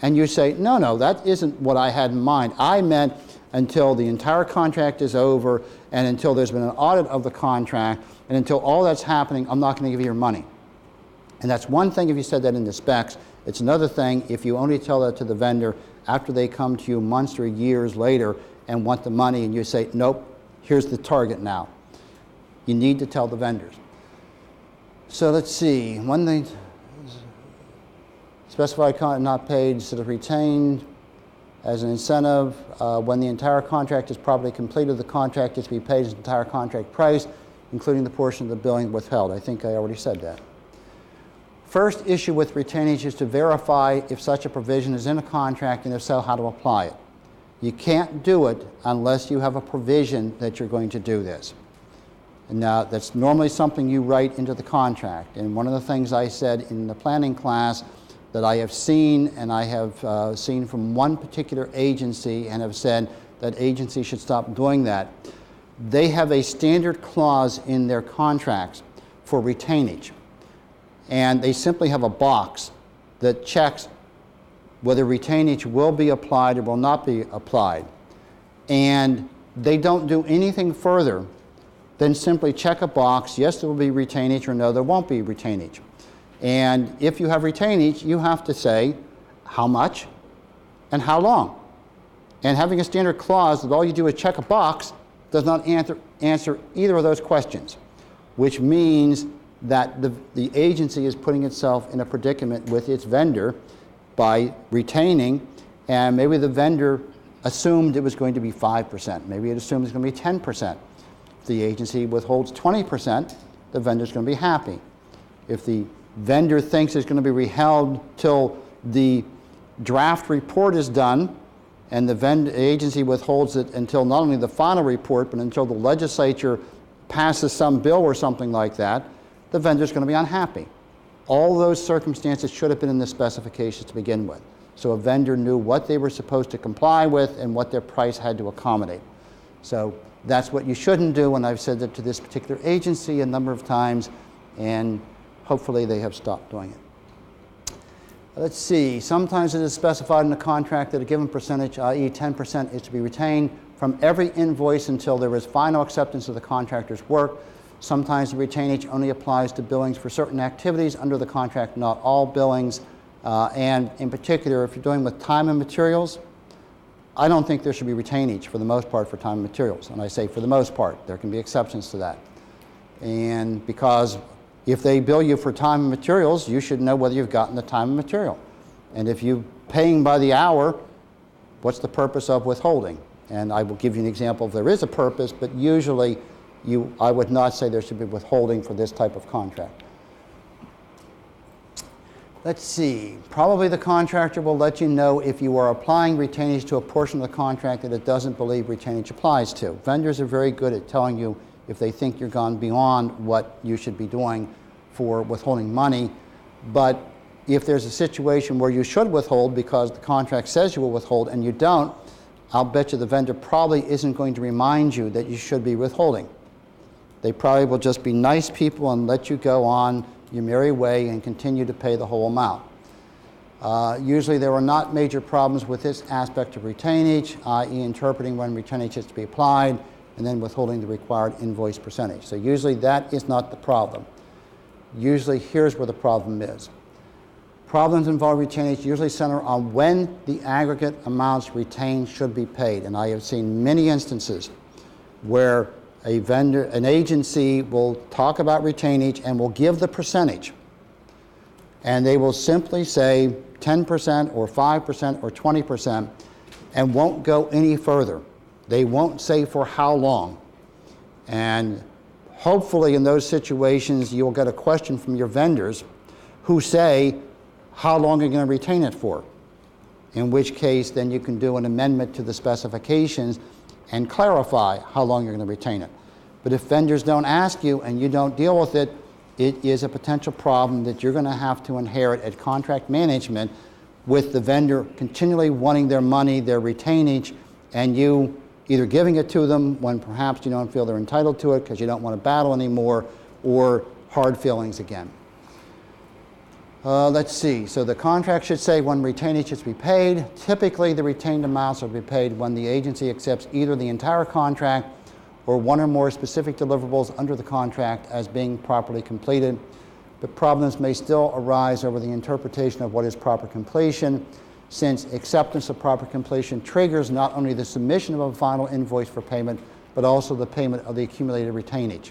and you say, no, that isn't what I had in mind. I meant until the entire contract is over and until there's been an audit of the contract and until all that's happening, I'm not going to give you your money. And that's one thing if you said that in the specs. It's another thing if you only tell that to the vendor after they come to you months or years later and want the money and you say, nope, here's the target now. You need to tell the vendors. So let's see, when they specified content not paid instead of retained as an incentive, when the entire contract is properly completed, the contract is to be paid its entire contract price, including the portion of the billing withheld. I think I already said that. First issue with retainage is to verify if such a provision is in a contract, and if so, how to apply it. You can't do it unless you have a provision that you're going to do this. And now, that's normally something you write into the contract. And one of the things I said in the planning class that I have seen, and I have seen from one particular agency and have said that agency should stop doing that. They have a standard clause in their contracts for retainage. And they simply have a box that checks whether retainage will be applied or will not be applied. And they don't do anything further than simply check a box, yes, there will be retainage, or no, there won't be retainage. And if you have retainage, you have to say how much and how long. And having a standard clause that all you do is check a box does not answer either of those questions, which means that the agency is putting itself in a predicament with its vendor by retaining, and maybe the vendor assumed it was going to be 5%. Maybe it assumed it's going to be 10%. If the agency withholds 20%, the vendor's going to be happy. If the vendor thinks it's going to be withheld till the draft report is done, and the agency withholds it until not only the final report, but until the legislature passes some bill or something like that, the vendor's going to be unhappy. All those circumstances should have been in the specifications to begin with. So a vendor knew what they were supposed to comply with and what their price had to accommodate. So that's what you shouldn't do, and I've said that to this particular agency a number of times, and hopefully they have stopped doing it. Let's see, sometimes it is specified in the contract that a given percentage, i.e. 10%, is to be retained from every invoice until there is final acceptance of the contractor's work. Sometimes the retainage only applies to billings for certain activities under the contract, not all billings. And in particular, if you're dealing with time and materials, I don't think there should be retainage for the most part for time and materials. And I say for the most part, there can be exceptions to that. And because If they bill you for time and materials, you should know whether you've gotten the time and material. And if you're paying by the hour, what's the purpose of withholding? And I will give you an example if there is a purpose, but usually I would not say there should be withholding for this type of contract. Let's see, probably the contractor will let you know if you are applying retainage to a portion of the contract that it doesn't believe retainage applies to. Vendors are very good at telling you if they think you're gone beyond what you should be doing for withholding money. But if there's a situation where you should withhold because the contract says you will withhold and you don't, I'll bet you the vendor probably isn't going to remind you that you should be withholding. They probably will just be nice people and let you go on your merry way and continue to pay the whole amount. Usually there are not major problems with this aspect of retainage, i.e. interpreting when retainage is to be applied and then withholding the required invoice percentage. So usually that is not the problem. Usually here's where the problem is. Problems involving retainage usually center on when the aggregate amounts retained should be paid. And I have seen many instances where a vendor, an agency will talk about retainage and will give the percentage. And they will simply say 10% or 5% or 20% and won't go any further. They won't say for how long. And hopefully in those situations you'll get a question from your vendors who say, how long are you going to retain it for? In which case then you can do an amendment to the specifications and clarify how long you're going to retain it. But if vendors don't ask you and you don't deal with it, it is a potential problem that you're going to have to inherit at contract management with the vendor continually wanting their money, their retainage, and you either giving it to them when perhaps you don't feel they're entitled to it because you don't want to battle anymore, or hard feelings again. Let's see, so the contract should say when retainage is to be paid. Typically the retained amounts will be paid when the agency accepts either the entire contract or one or more specific deliverables under the contract as being properly completed. But problems may still arise over the interpretation of what is proper completion, since acceptance of proper completion triggers not only the submission of a final invoice for payment, but also the payment of the accumulated retainage.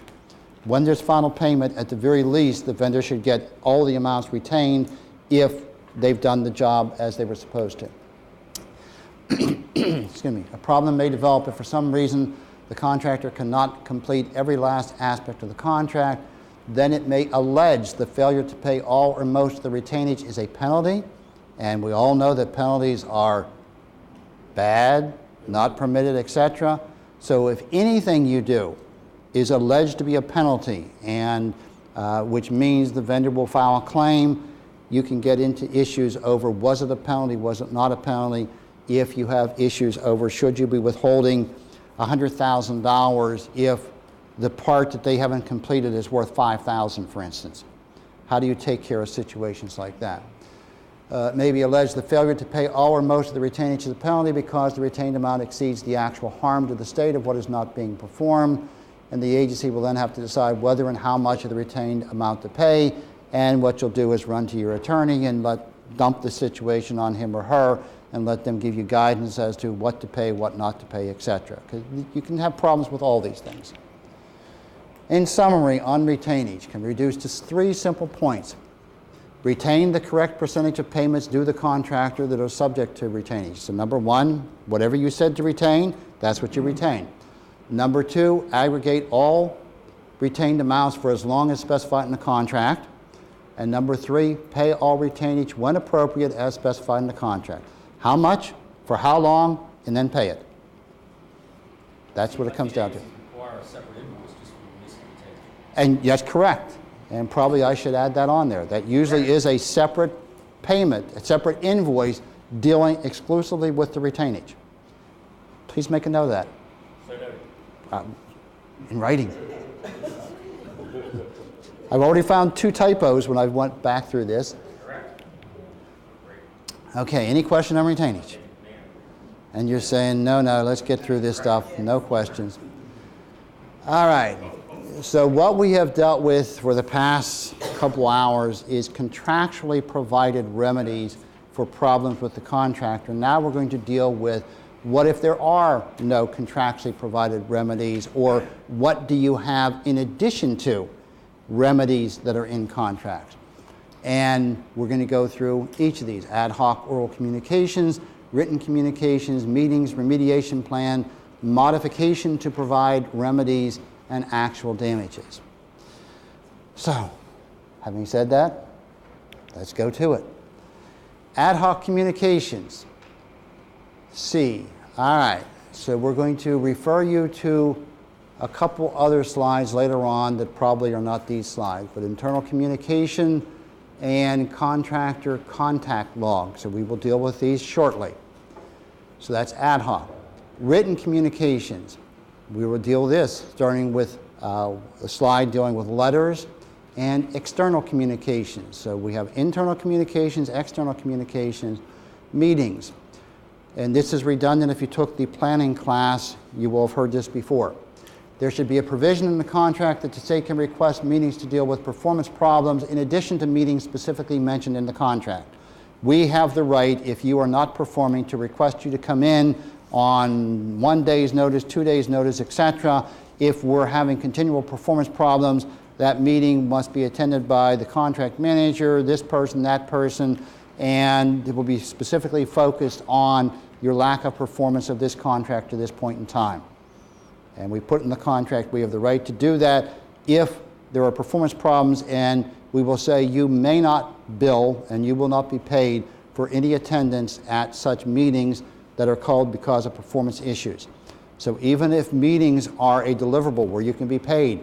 When there's final payment, at the very least, the vendor should get all the amounts retained if they've done the job as they were supposed to. Excuse me. A problem may develop if for some reason the contractor cannot complete every last aspect of the contract. Then it may allege the failure to pay all or most of the retainage is a penalty. And we all know that penalties are bad, not permitted, etc. So if anything you do is alleged to be a penalty, and which means the vendor will file a claim, you can get into issues over was it a penalty, was it not a penalty. If you have issues over should you be withholding $100,000 if the part that they haven't completed is worth $5,000, for instance. How do you take care of situations like that? Maybe allege the failure to pay all or most of the retainage is a penalty because the retained amount exceeds the actual harm to the state of what is not being performed, and the agency will then have to decide whether and how much of the retained amount to pay, and what you'll do is run to your attorney and dump the situation on him or her and let them give you guidance as to what to pay, what not to pay, etc. Because you can have problems with all these things. In summary, on retainage can be reduced to 3 simple points. Retain the correct percentage of payments due the contractor that are subject to retainage. So number 1, whatever you said to retain, that's what you retain. Number 2, aggregate all retained amounts for as long as specified in the contract. And number 3, pay all retainage when appropriate as specified in the contract. How much, for how long, and then pay it. That's what it comes down to. Require a separate invoice just for missing retainage. And that's correct. And probably I should add that on there. That usually is a separate payment, a separate invoice dealing exclusively with the retainage. Please make a note of that. So noted. In writing. I've already found 2 typos when I went back through this. Correct. Okay, any question on retainage? And you're saying, no, let's get through this stuff, no questions. All right, so what we have dealt with for the past couple hours is contractually provided remedies for problems with the contractor. Now we're going to deal with what if there are no contractually provided remedies, or what do you have in addition to remedies that are in contracts. And we're going to go through each of these: ad hoc oral communications, written communications, meetings, remediation plan, modification to provide remedies, and actual damages. So, having said that, let's go to it. Ad hoc communications. C. All right. So we're going to refer you to a couple other slides later on that probably are not these slides, but internal communication and contractor contact log. So we will deal with these shortly. So that's ad hoc. Written communications. We will deal with this starting with a slide dealing with letters and external communications. So we have internal communications, external communications, meetings. And this is redundant. If you took the planning class, you will have heard this before. There should be a provision in the contract that the state can request meetings to deal with performance problems in addition to meetings specifically mentioned in the contract. We have the right, if you are not performing, to request you to come in on 1 day's notice, 2 days' notice, etc. If we're having continual performance problems, that meeting must be attended by the contract manager, this person, that person, and it will be specifically focused on your lack of performance of this contract to this point in time. And we put in the contract we have the right to do that if there are performance problems, and we will say you may not bill and you will not be paid for any attendance at such meetings that are called because of performance issues. So even if meetings are a deliverable where you can be paid,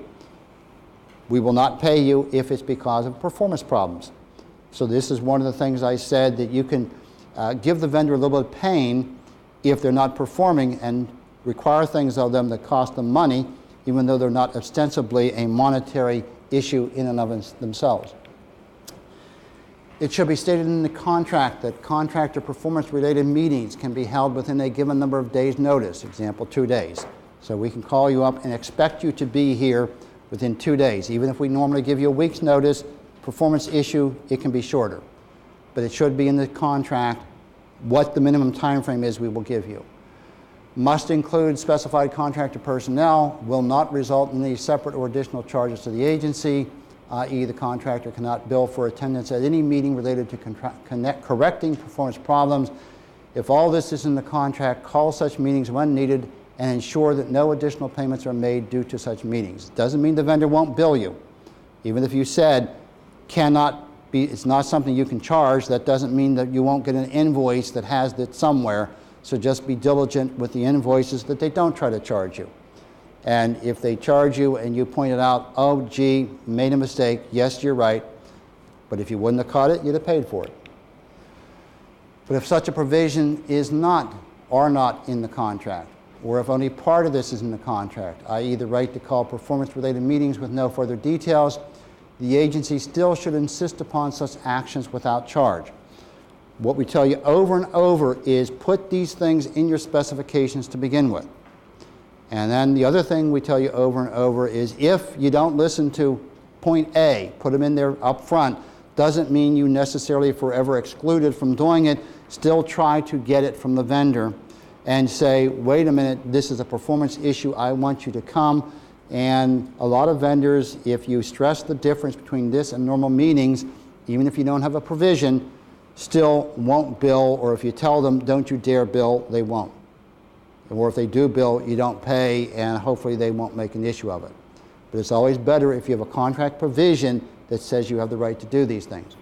we will not pay you if it's because of performance problems. So this is one of the things I said, that you can give the vendor a little bit of pain if they're not performing and require things of them that cost them money, even though they're not ostensibly a monetary issue in and of themselves. It should be stated in the contract that contractor performance-related meetings can be held within a given number of days' notice, example 2 days. So we can call you up and expect you to be here within 2 days. Even if we normally give you a week's notice, performance issue, it can be shorter. But it should be in the contract what the minimum time frame is we will give you. Must include specified contractor personnel, will not result in any separate or additional charges to the agency, i.e. the contractor cannot bill for attendance at any meeting related to correcting performance problems. If all this is in the contract, call such meetings when needed and ensure that no additional payments are made due to such meetings. Doesn't mean the vendor won't bill you. Even if you said cannot be, it's not something you can charge, that doesn't mean that you won't get an invoice that has that somewhere. So just be diligent with the invoices that they don't try to charge you. And if they charge you and you point it out, oh gee, made a mistake, yes, you're right, but if you wouldn't have caught it, you'd have paid for it. But if such a provision is not or not in the contract, or if only part of this is in the contract, i.e. the right to call performance-related meetings with no further details, the agency still should insist upon such actions without charge. What we tell you over and over is put these things in your specifications to begin with. And then the other thing we tell you over and over is if you don't listen to point A, put them in there up front, doesn't mean you necessarily forever excluded from doing it. Still try to get it from the vendor and say, wait a minute, this is a performance issue, I want you to come. And a lot of vendors, if you stress the difference between this and normal meetings, even if you don't have a provision, still won't bill, or if you tell them, don't you dare bill, they won't. Or if they do bill, you don't pay, and hopefully they won't make an issue of it. But it's always better if you have a contract provision that says you have the right to do these things.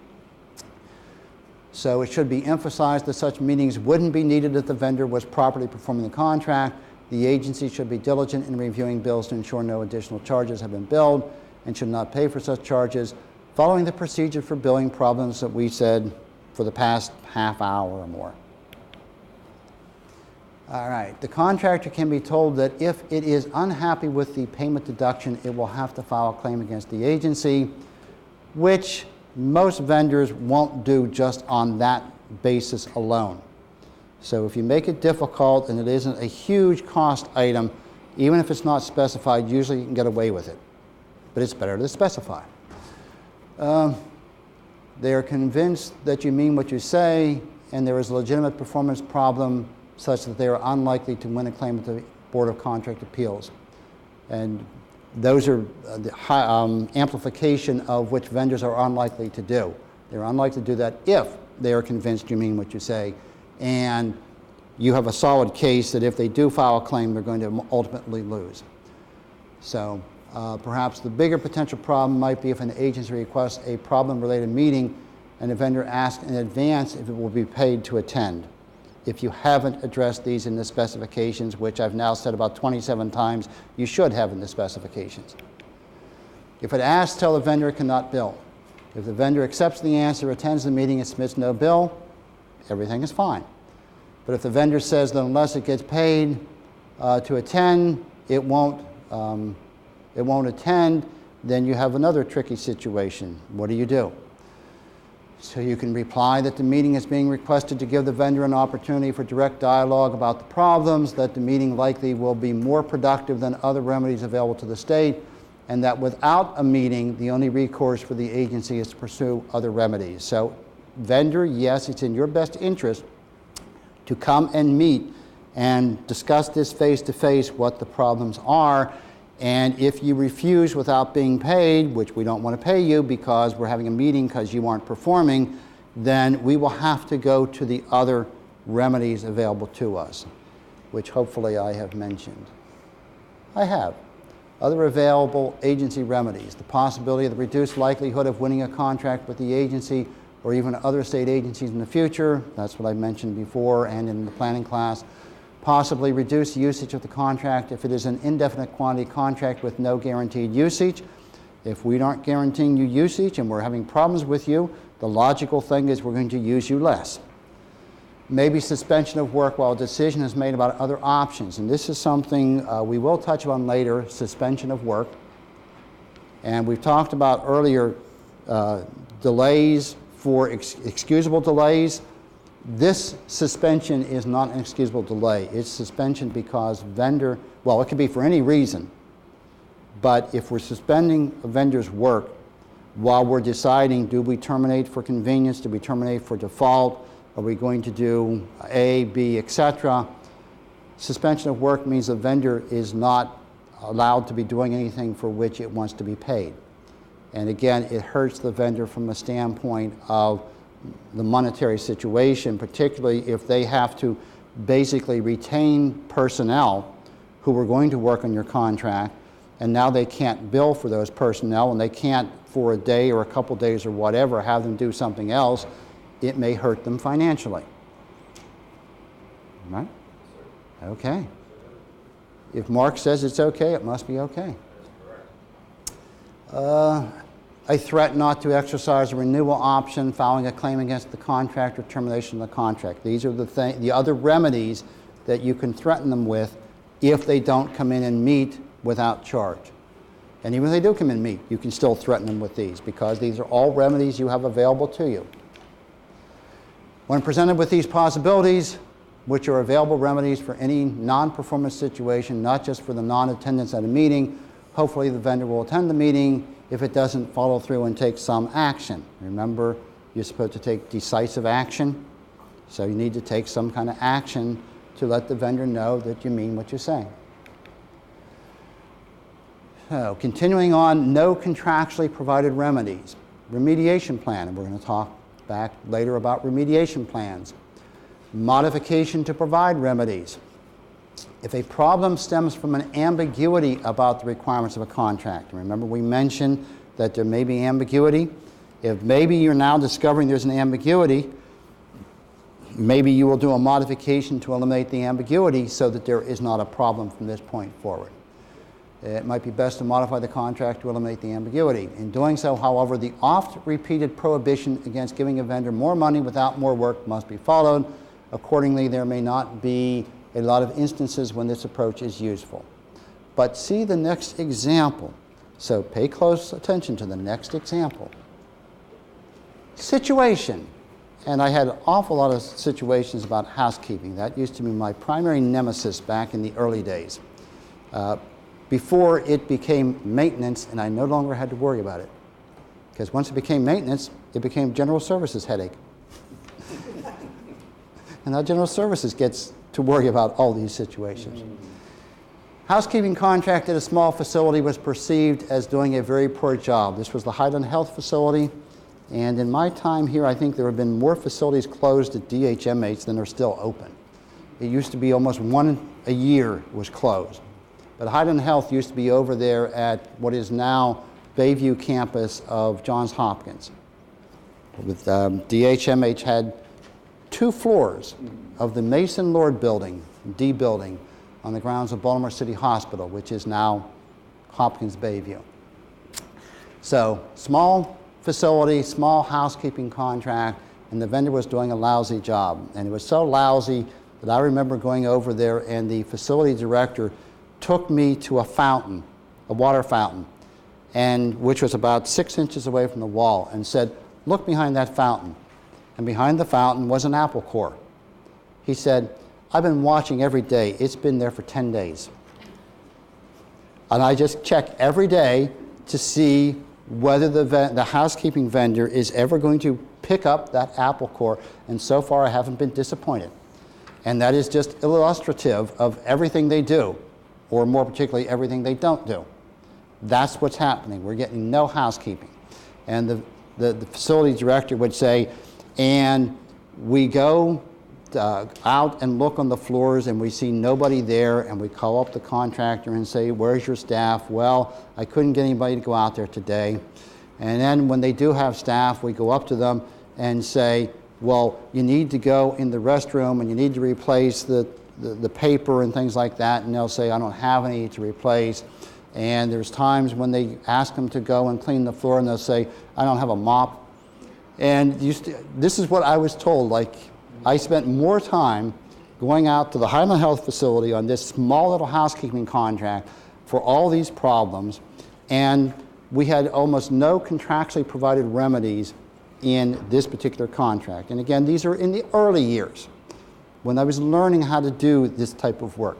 So it should be emphasized that such meetings wouldn't be needed if the vendor was properly performing the contract. The agency should be diligent in reviewing bills to ensure no additional charges have been billed and should not pay for such charges, following the procedure for billing problems that we said for the past half hour or more. All right, the contractor can be told that if it is unhappy with the payment deduction, it will have to file a claim against the agency, which most vendors won't do just on that basis alone. So if you make it difficult and it isn't a huge cost item, even if it's not specified, usually you can get away with it. But it's better to specify. They are convinced that you mean what you say, and there is a legitimate performance problem such that they are unlikely to win a claim at the Board of Contract Appeals. And those are the amplification of which vendors are unlikely to do. They're unlikely to do that if they are convinced you mean what you say, and you have a solid case that if they do file a claim, they're going to ultimately lose. So perhaps the bigger potential problem might be if an agency requests a problem-related meeting and the vendor asks in advance if it will be paid to attend. If you haven't addressed these in the specifications, which I've now said about 27 times, you should have in the specifications. If it asks, tell the vendor it cannot bill. If the vendor accepts the answer, attends the meeting, and submits no bill, everything is fine. But if the vendor says that unless it gets paid to attend, it won't attend, then you have another tricky situation. What do? So you can reply that the meeting is being requested to give the vendor an opportunity for direct dialogue about the problems, that the meeting likely will be more productive than other remedies available to the state, and that without a meeting, the only recourse for the agency is to pursue other remedies. So vendor, yes, it's in your best interest to come and meet and discuss this face-to-face what the problems are. And if you refuse without being paid, which we don't want to pay you because we're having a meeting because you aren't performing, then we will have to go to the other remedies available to us, which hopefully I have mentioned. I have. Other available agency remedies: the possibility of the reduced likelihood of winning a contract with the agency or even other state agencies in the future. That's what I mentioned before and in the planning class. Possibly reduce usage of the contract if it is an indefinite quantity contract with no guaranteed usage. If we aren't guaranteeing you usage and we're having problems with you, the logical thing is we're going to use you less. Maybe suspension of work while a decision is made about other options. And this is something we will touch on later, suspension of work. And we've talked about earlier delays for excusable delays. This suspension is not an excusable delay. It's suspension because vendor, well, it could be for any reason, but if we're suspending a vendor's work while we're deciding, do we terminate for convenience, do we terminate for default, are we going to do A, B, etc., suspension of work means the vendor is not allowed to be doing anything for which it wants to be paid. And again, it hurts the vendor from the standpoint of the monetary situation, particularly if they have to basically retain personnel who were going to work on your contract, and now they can't bill for those personnel, and they can't, for a day or a couple days or whatever, have them do something else. It may hurt them financially. Right? Okay. If Mark says it's okay, it must be okay. I threat not to exercise a renewal option, filing a claim against the contract, or termination of the contract. These are the other remedies that you can threaten them with if they don't come in and meet without charge. And even if they do come in and meet, you can still threaten them with these because these are all remedies you have available to you. When presented with these possibilities, which are available remedies for any non-performance situation, not just for the non-attendance at a meeting, hopefully the vendor will attend the meeting if it doesn't follow through and take some action. Remember, you're supposed to take decisive action, so you need to take some kind of action to let the vendor know that you mean what you say. So, continuing on, no contractually provided remedies. Remediation plan, and we're going to talk back later about remediation plans. Modification to provide remedies. If a problem stems from an ambiguity about the requirements of a contract, remember we mentioned that there may be ambiguity. If maybe you're now discovering there's an ambiguity, maybe you will do a modification to eliminate the ambiguity so that there is not a problem from this point forward. It might be best to modify the contract to eliminate the ambiguity. In doing so, however, the oft-repeated prohibition against giving a vendor more money without more work must be followed. Accordingly, there may not be a lot of instances when this approach is useful. But see the next example. So pay close attention to the next example. Situation. And I had an awful lot of situations about housekeeping. That used to be my primary nemesis back in the early days. Before it became maintenance, and I no longer had to worry about it. Because once it became maintenance, it became general services headache. And now general services gets to worry about all these situations. Housekeeping contract at a small facility was perceived as doing a very poor job. This was the Highland Health Facility, and in my time here, I think there have been more facilities closed at DHMH than are still open. It used to be almost one a year was closed. But Highland Health used to be over there at what is now Bayview campus of Johns Hopkins. With DHMH had 2 floors of the Mason Lord building, D building, on the grounds of Baltimore City Hospital, which is now Hopkins Bayview. So small facility, small housekeeping contract, and the vendor was doing a lousy job. And it was so lousy that I remember going over there and the facility director took me to a fountain, a water fountain, and which was about 6 inches away from the wall, and said, "Look behind that fountain." And behind the fountain was an apple core. He said, "I've been watching every day. It's been there for 10 days. And I just check every day to see whether the housekeeping vendor is ever going to pick up that apple core, and so far I haven't been disappointed." And that is just illustrative of everything they do, or more particularly everything they don't do. That's what's happening. We're getting no housekeeping. And the facility director would say, and we go out and look on the floors and we see nobody there, and we call up the contractor and say, "Where's your staff?" "Well, I couldn't get anybody to go out there today." And then when they do have staff, we go up to them and say, "Well, you need to go in the restroom and you need to replace the paper and things like that." And they'll say, "I don't have any to replace." And there's times when they ask them to go and clean the floor and they'll say, "I don't have a mop." And this is what I was told. Like, I spent more time going out to the Highland Health Facility on this small little housekeeping contract for all these problems, and we had almost no contractually provided remedies in this particular contract. And again, these are in the early years when I was learning how to do this type of work.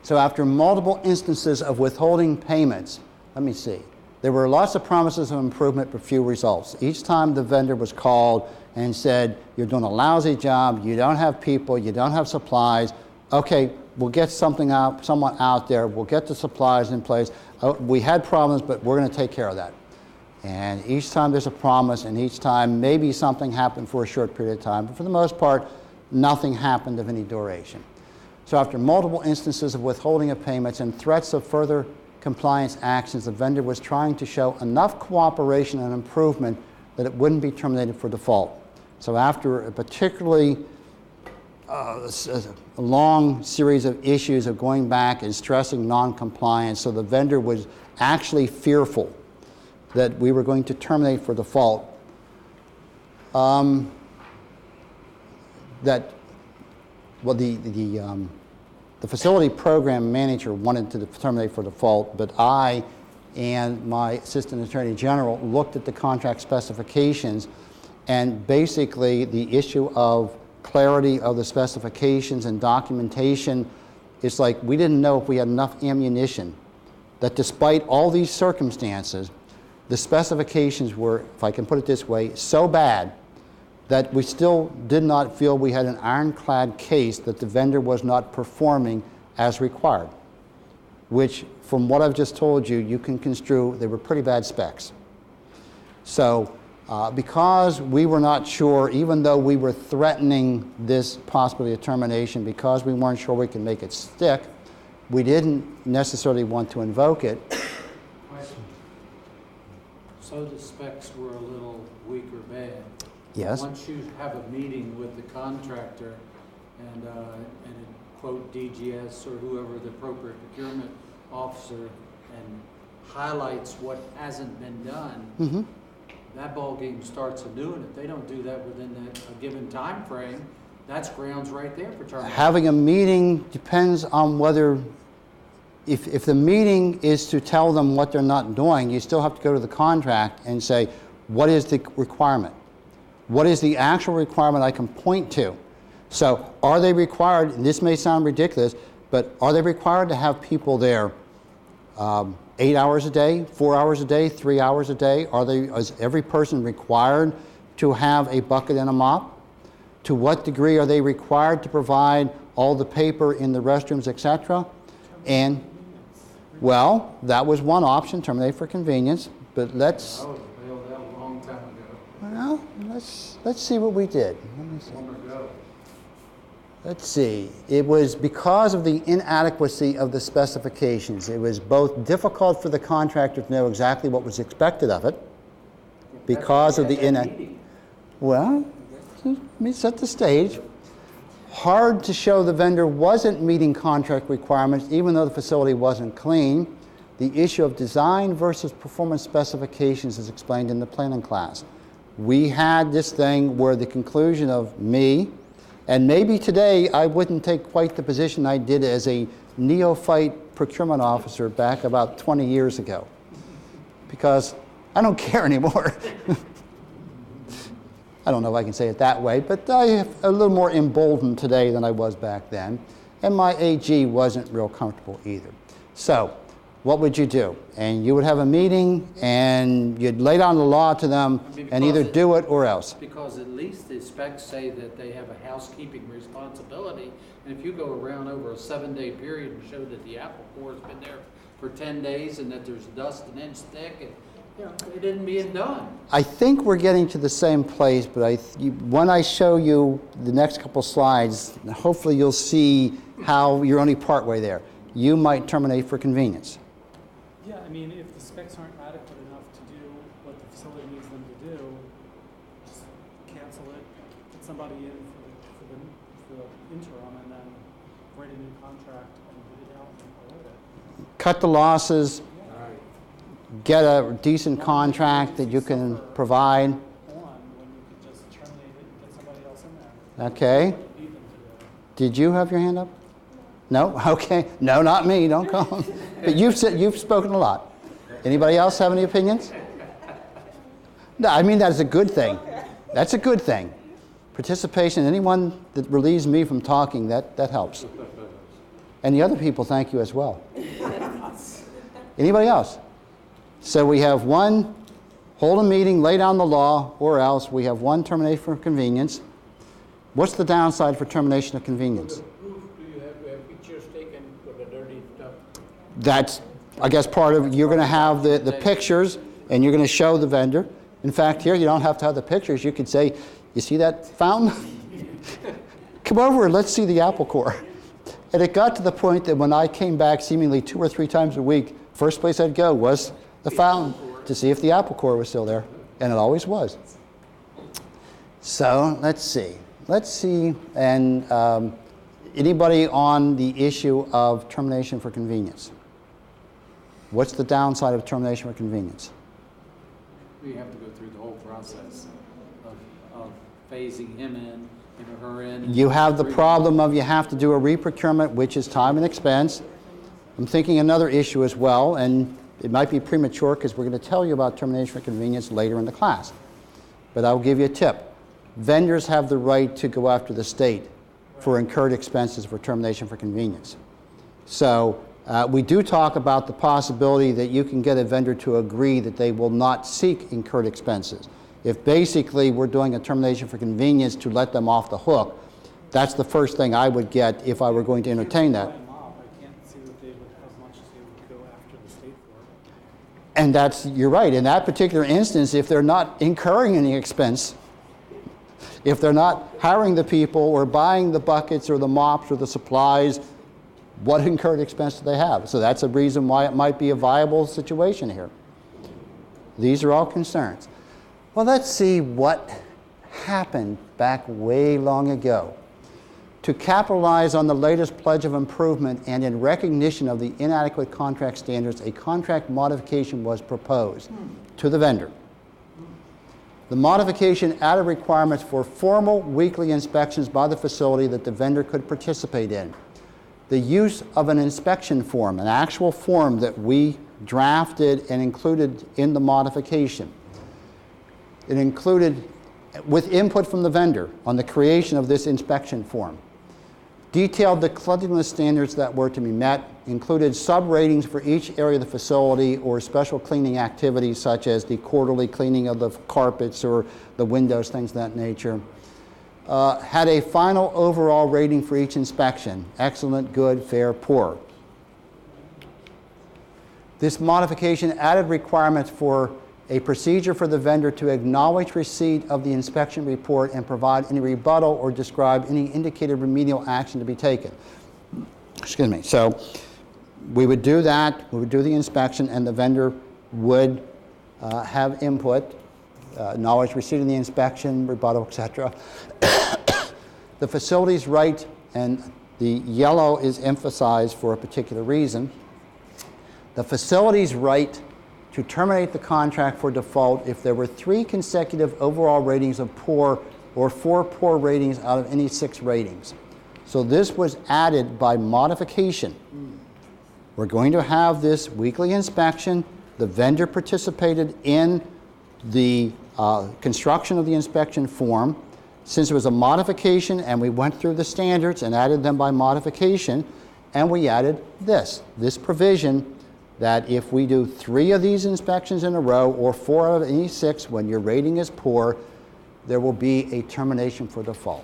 So after multiple instances of withholding payments, let me see, there were lots of promises of improvement but few results. Each time the vendor was called and said, "You're doing a lousy job, you don't have people, you don't have supplies. Okay, we'll get someone out there, we'll get the supplies in place. We had problems, but we're going to take care of that." And each time there's a promise, and each time maybe something happened for a short period of time, but for the most part, nothing happened of any duration. So after multiple instances of withholding of payments and threats of further compliance actions, the vendor was trying to show enough cooperation and improvement that it wouldn't be terminated for default. So after a particularly a long series of issues of going back and stressing non-compliance, so the vendor was actually fearful that we were going to terminate for default. The facility program manager wanted to terminate for default, but I and my assistant attorney general looked at the contract specifications, and basically the issue of clarity of the specifications and documentation, it's like we didn't know if we had enough ammunition, that despite all these circumstances, the specifications were, if I can put it this way, so bad that we still did not feel we had an ironclad case that the vendor was not performing as required, which, from what I've just told you, you can construe they were pretty bad specs. So because we were not sure, even though we were threatening this possibility of termination, because we weren't sure we could make it stick, we didn't necessarily want to invoke it. So the specs were a little weak or bad. Yes. Once you have a meeting with the contractor and quote DGS or whoever the appropriate procurement officer and highlights what hasn't been done, that ball game starts anew, and if they don't do that within a given time frame, that's grounds right there for termination. Having a meeting depends on whether, if the meeting is to tell them what they're not doing, you still have to go to the contract and say, what is the requirement? What is the actual requirement I can point to? So are they required, and this may sound ridiculous, but are they required to have people there 8 hours a day, 4 hours a day, 3 hours a day? Is every person required to have a bucket and a mop? To what degree are they required to provide all the paper in the restrooms, etc.? And, well, that was one option, terminate for convenience, but let's, I would have bailed out a long time ago. well, let's see what we did. Let me see. Long ago. Let's see. It was because of the inadequacy of the specifications. It was both difficult for the contractor to know exactly what was expected of it because of the well, let me set the stage. Hard to show the vendor wasn't meeting contract requirements even though the facility wasn't clean. The issue of design versus performance specifications is explained in the planning class. We had this thing where the conclusion of me, and maybe today I wouldn't take quite the position I did as a neophyte procurement officer back about 20 years ago, because I don't care anymore. I don't know if I can say it that way, but I am a little more emboldened today than I was back then, and my AG wasn't real comfortable either. So, what would you do? And you would have a meeting, and you'd lay down the law to them, and either do it or else. Because at least the specs say that they have a housekeeping responsibility, and if you go around over a 7-day period and show that the apple core's been there for 10 days and that there's dust an inch thick, and it isn't being done. I think we're getting to the same place, but when I show you the next couple slides, hopefully you'll see how you're only partway there. You might terminate for convenience. Yeah, I mean, if the specs aren't adequate enough to do what the facility needs them to do, just cancel it, get somebody in for the interim, and then write a new contract and bid it out and award it. Cut the losses, get a decent contract that you can provide. On when you could just terminate it and get somebody else in there. Okay. What you need them to do. Did you have your hand up? No? Okay. No, not me. Don't come. But you've spoken a lot. Anybody else have any opinions? No, I mean that is a good thing. That's a good thing. Participation, anyone that relieves me from talking, that helps. And the other people thank you as well. Anybody else? So we have one, hold a meeting, lay down the law, or else we have one, terminate for convenience. What's the downside for termination of convenience? Proof, do you have to have pictures taken for the dirty stuff? That's, I guess, part of, you're going to have the pictures, and you're going to show the vendor. In fact, here you don't have to have the pictures. You could say, you see that fountain? Come over and let's see the apple core. And it got to the point that when I came back seemingly 2 or 3 times a week, first place I'd go was the fountain to see if the apple core was still there, and it always was. So let's see, and anybody on the issue of termination for convenience? What's the downside of termination for convenience? We have to go through the whole process of phasing him in and her in. You have the problem of you have to do a re-procurement, which is time and expense. I'm thinking another issue as well, and it might be premature because we're going to tell you about termination for convenience later in the class. But I'll give you a tip. Vendors have the right to go after the state for incurred expenses for termination for convenience. So we do talk about the possibility that you can get a vendor to agree that they will not seek incurred expenses. If basically we're doing a termination for convenience to let them off the hook, that's the first thing I would get if I were going to entertain that. And that's, you're right, in that particular instance, if they're not incurring any expense, if they're not hiring the people or buying the buckets or the mops or the supplies, what incurred expense do they have? So that's a reason why it might be a viable situation here. These are all concerns. Well, let's see what happened back way long ago. To capitalize on the latest pledge of improvement and in recognition of the inadequate contract standards, a contract modification was proposed to the vendor. The modification added requirements for formal weekly inspections by the facility that the vendor could participate in. The use of an inspection form, an actual form that we drafted and included in the modification. It included, with input from the vendor on the creation of this inspection form, detailed the cleanliness standards that were to be met, included sub-ratings for each area of the facility or special cleaning activities such as the quarterly cleaning of the carpets or the windows, things of that nature. Had a final overall rating for each inspection, excellent, good, fair, poor. This modification added requirements for a procedure for the vendor to acknowledge receipt of the inspection report and provide any rebuttal or describe any indicated remedial action to be taken. Excuse me. So we would do that, we would do the inspection, and the vendor would have input, knowledge receipt of the inspection, rebuttal, etc. The facilities right, and the yellow is emphasized for a particular reason. The facilities right to terminate the contract for default if there were 3 consecutive overall ratings of poor or 4 poor ratings out of any 6 ratings. So this was added by modification. We're going to have this weekly inspection. The vendor participated in the construction of the inspection form. Since it was a modification and we went through the standards and added them by modification, and we added this provision that if we do 3 of these inspections in a row or 4 out of any 6 when your rating is poor, there will be a termination for default.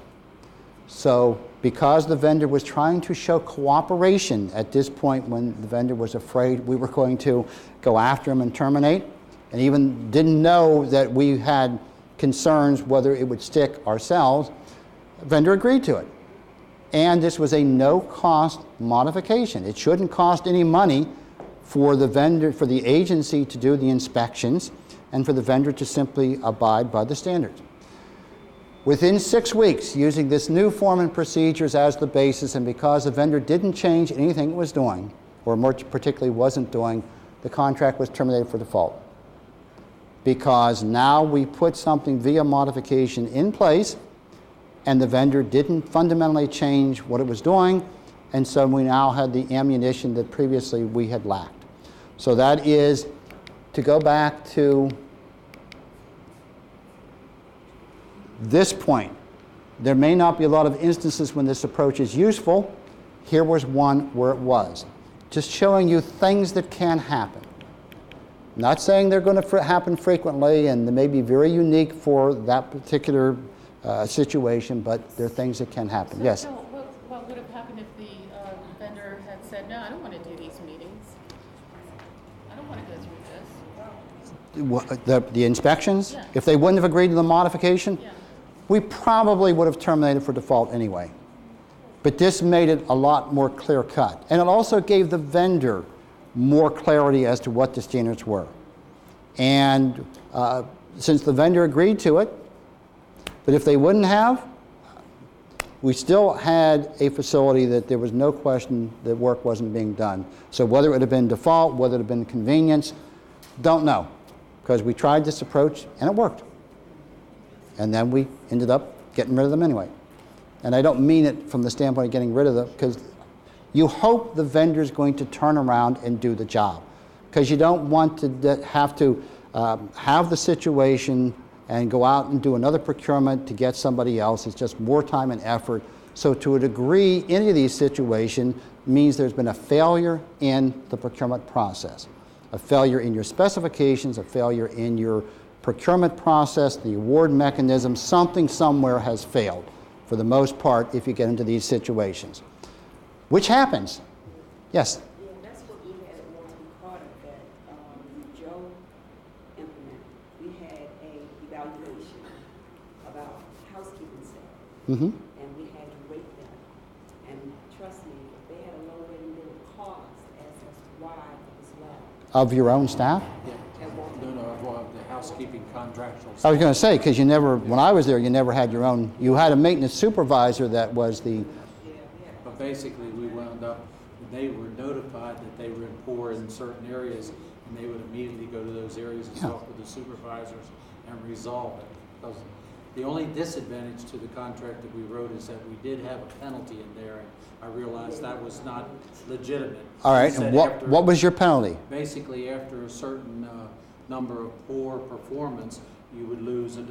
So because the vendor was trying to show cooperation at this point when the vendor was afraid we were going to go after him and terminate, and even didn't know that we had concerns whether it would stick ourselves, the vendor agreed to it. And this was a no-cost modification. It shouldn't cost any money for the vendor, for the agency to do the inspections, and for the vendor to simply abide by the standards. Within 6 weeks, using this new form and procedures as the basis, and because the vendor didn't change anything it was doing, or more particularly wasn't doing, the contract was terminated for default. Because now we put something via modification in place, and the vendor didn't fundamentally change what it was doing, and so we now had the ammunition that previously we had lacked. So that is, to go back to this point, there may not be a lot of instances when this approach is useful. Here was one where it was. Just showing you things that can happen. Not saying they're going to happen frequently, and they may be very unique for that particular situation, but they're things that can happen. So, yes? so what would have happened if the vendor had said, no, I don't want to do these meetings. I don't want to go through this. The inspections? Yeah. If they wouldn't have agreed to the modification? Yeah. We probably would have terminated for default anyway. But this made it a lot more clear-cut. And it also gave the vendor more clarity as to what the standards were. And since the vendor agreed to it, but if they wouldn't have, we still had a facility that there was no question that work wasn't being done. So whether it would have been default, whether it would have been convenience, don't know. Because we tried this approach and it worked. And then we ended up getting rid of them anyway. And I don't mean it from the standpoint of getting rid of them, because you hope the vendor's going to turn around and do the job. Because you don't want to have to have the situation and go out and do another procurement to get somebody else. It's just more time and effort. So to a degree, any of these situations means there's been a failure in the procurement process. A failure in your specifications, a failure in your procurement process, the award mechanism, something somewhere has failed for the most part if you get into these situations. Which happens. Yes? Yeah, that's what we had at Walton Carter that Joe implemented. We had a evaluation about housekeeping staff, Mm-hmm. and we had to rate them. And trust me, if they had a low rating, they would call us to ask us why it was low. Of your own staff? Yeah. No, the housekeeping contractual. I was going to say, because you never, when I was there, you never had your own, you had a maintenance supervisor that was the, But basically, we wound up, they were notified that they were poor in certain areas, and they would immediately go to those areas and talk with the supervisors and resolve it. Because the only disadvantage to the contract that we wrote is that we did have a penalty in there, and I realized that was not legitimate. all right, We said and after- what was your penalty? Basically, after a certain number of poor performance, you would lose $100,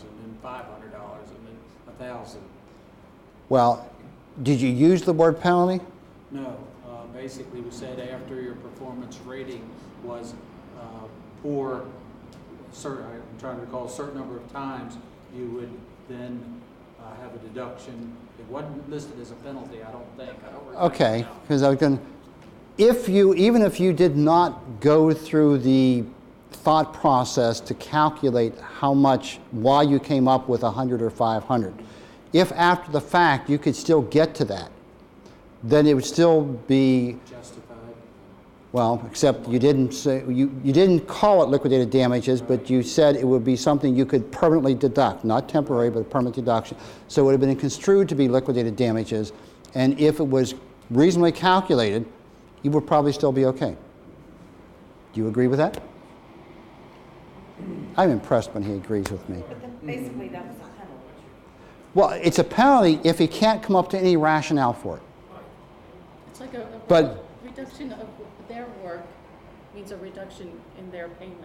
and then $500, and then $1,000. Well, did you use the word penalty? No, basically we said after your performance rating was poor, I'm trying to recall, a certain number of times, you would then have a deduction. It wasn't listed as a penalty, I don't think. I don't recall Okay, now. because I was going, even if you did not go through the thought process to calculate how much, why you came up with 100 or 500, if after the fact you could still get to that, then it would still be, Justified. well, except you didn't say, you didn't call it liquidated damages, but you said it would be something you could permanently deduct, not temporary, but a permanent deduction. So it would have been construed to be liquidated damages, and if it was reasonably calculated, you would probably still be okay. Do you agree with that? I'm impressed when he agrees with me. But then basically that was a penalty. Well, it's a penalty if he can't come up to any rationale for it. It's like a But- reduction of their work means a reduction in their payment.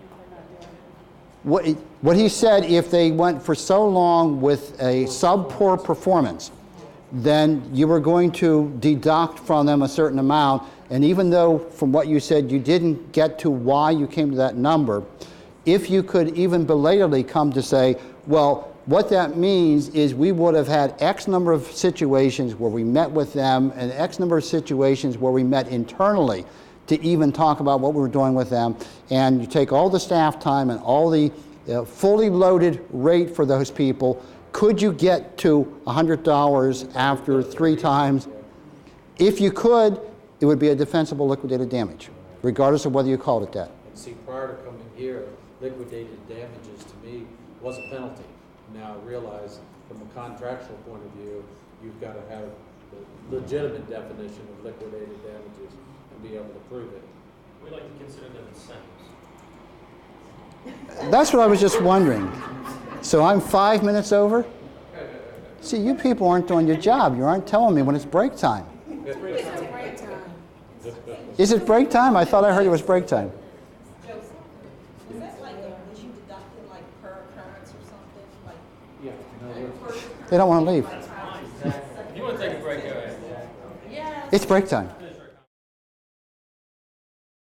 If they're not doing it. What he said, if they went for so long with a sub-poor performance, then you were going to deduct from them a certain amount, and even though from what you said you didn't get to why you came to that number, if you could even belatedly come to say, well, what that means is we would have had X number of situations where we met with them and X number of situations where we met internally to even talk about what we were doing with them, and you take all the staff time and all the fully loaded rate for those people, could you get to $100 after 3 times? If you could, it would be a defensible liquidated damage, regardless of whether you called it that. And see, prior to coming here, liquidated damages to me was a penalty. Now I realize from a contractual point of view, you've got to have the legitimate definition of liquidated damages and be able to prove it. We like to consider them incentives. That's what I was just wondering. So I'm 5 minutes over? See, you people aren't doing your job. You aren't telling me when it's break time. Is it break time? I thought I heard it was break time. Joseph, was that like, was you deducted like per occurrence or something, like? Yeah. They don't want to leave. If you want to take a break, go ahead. It's break time.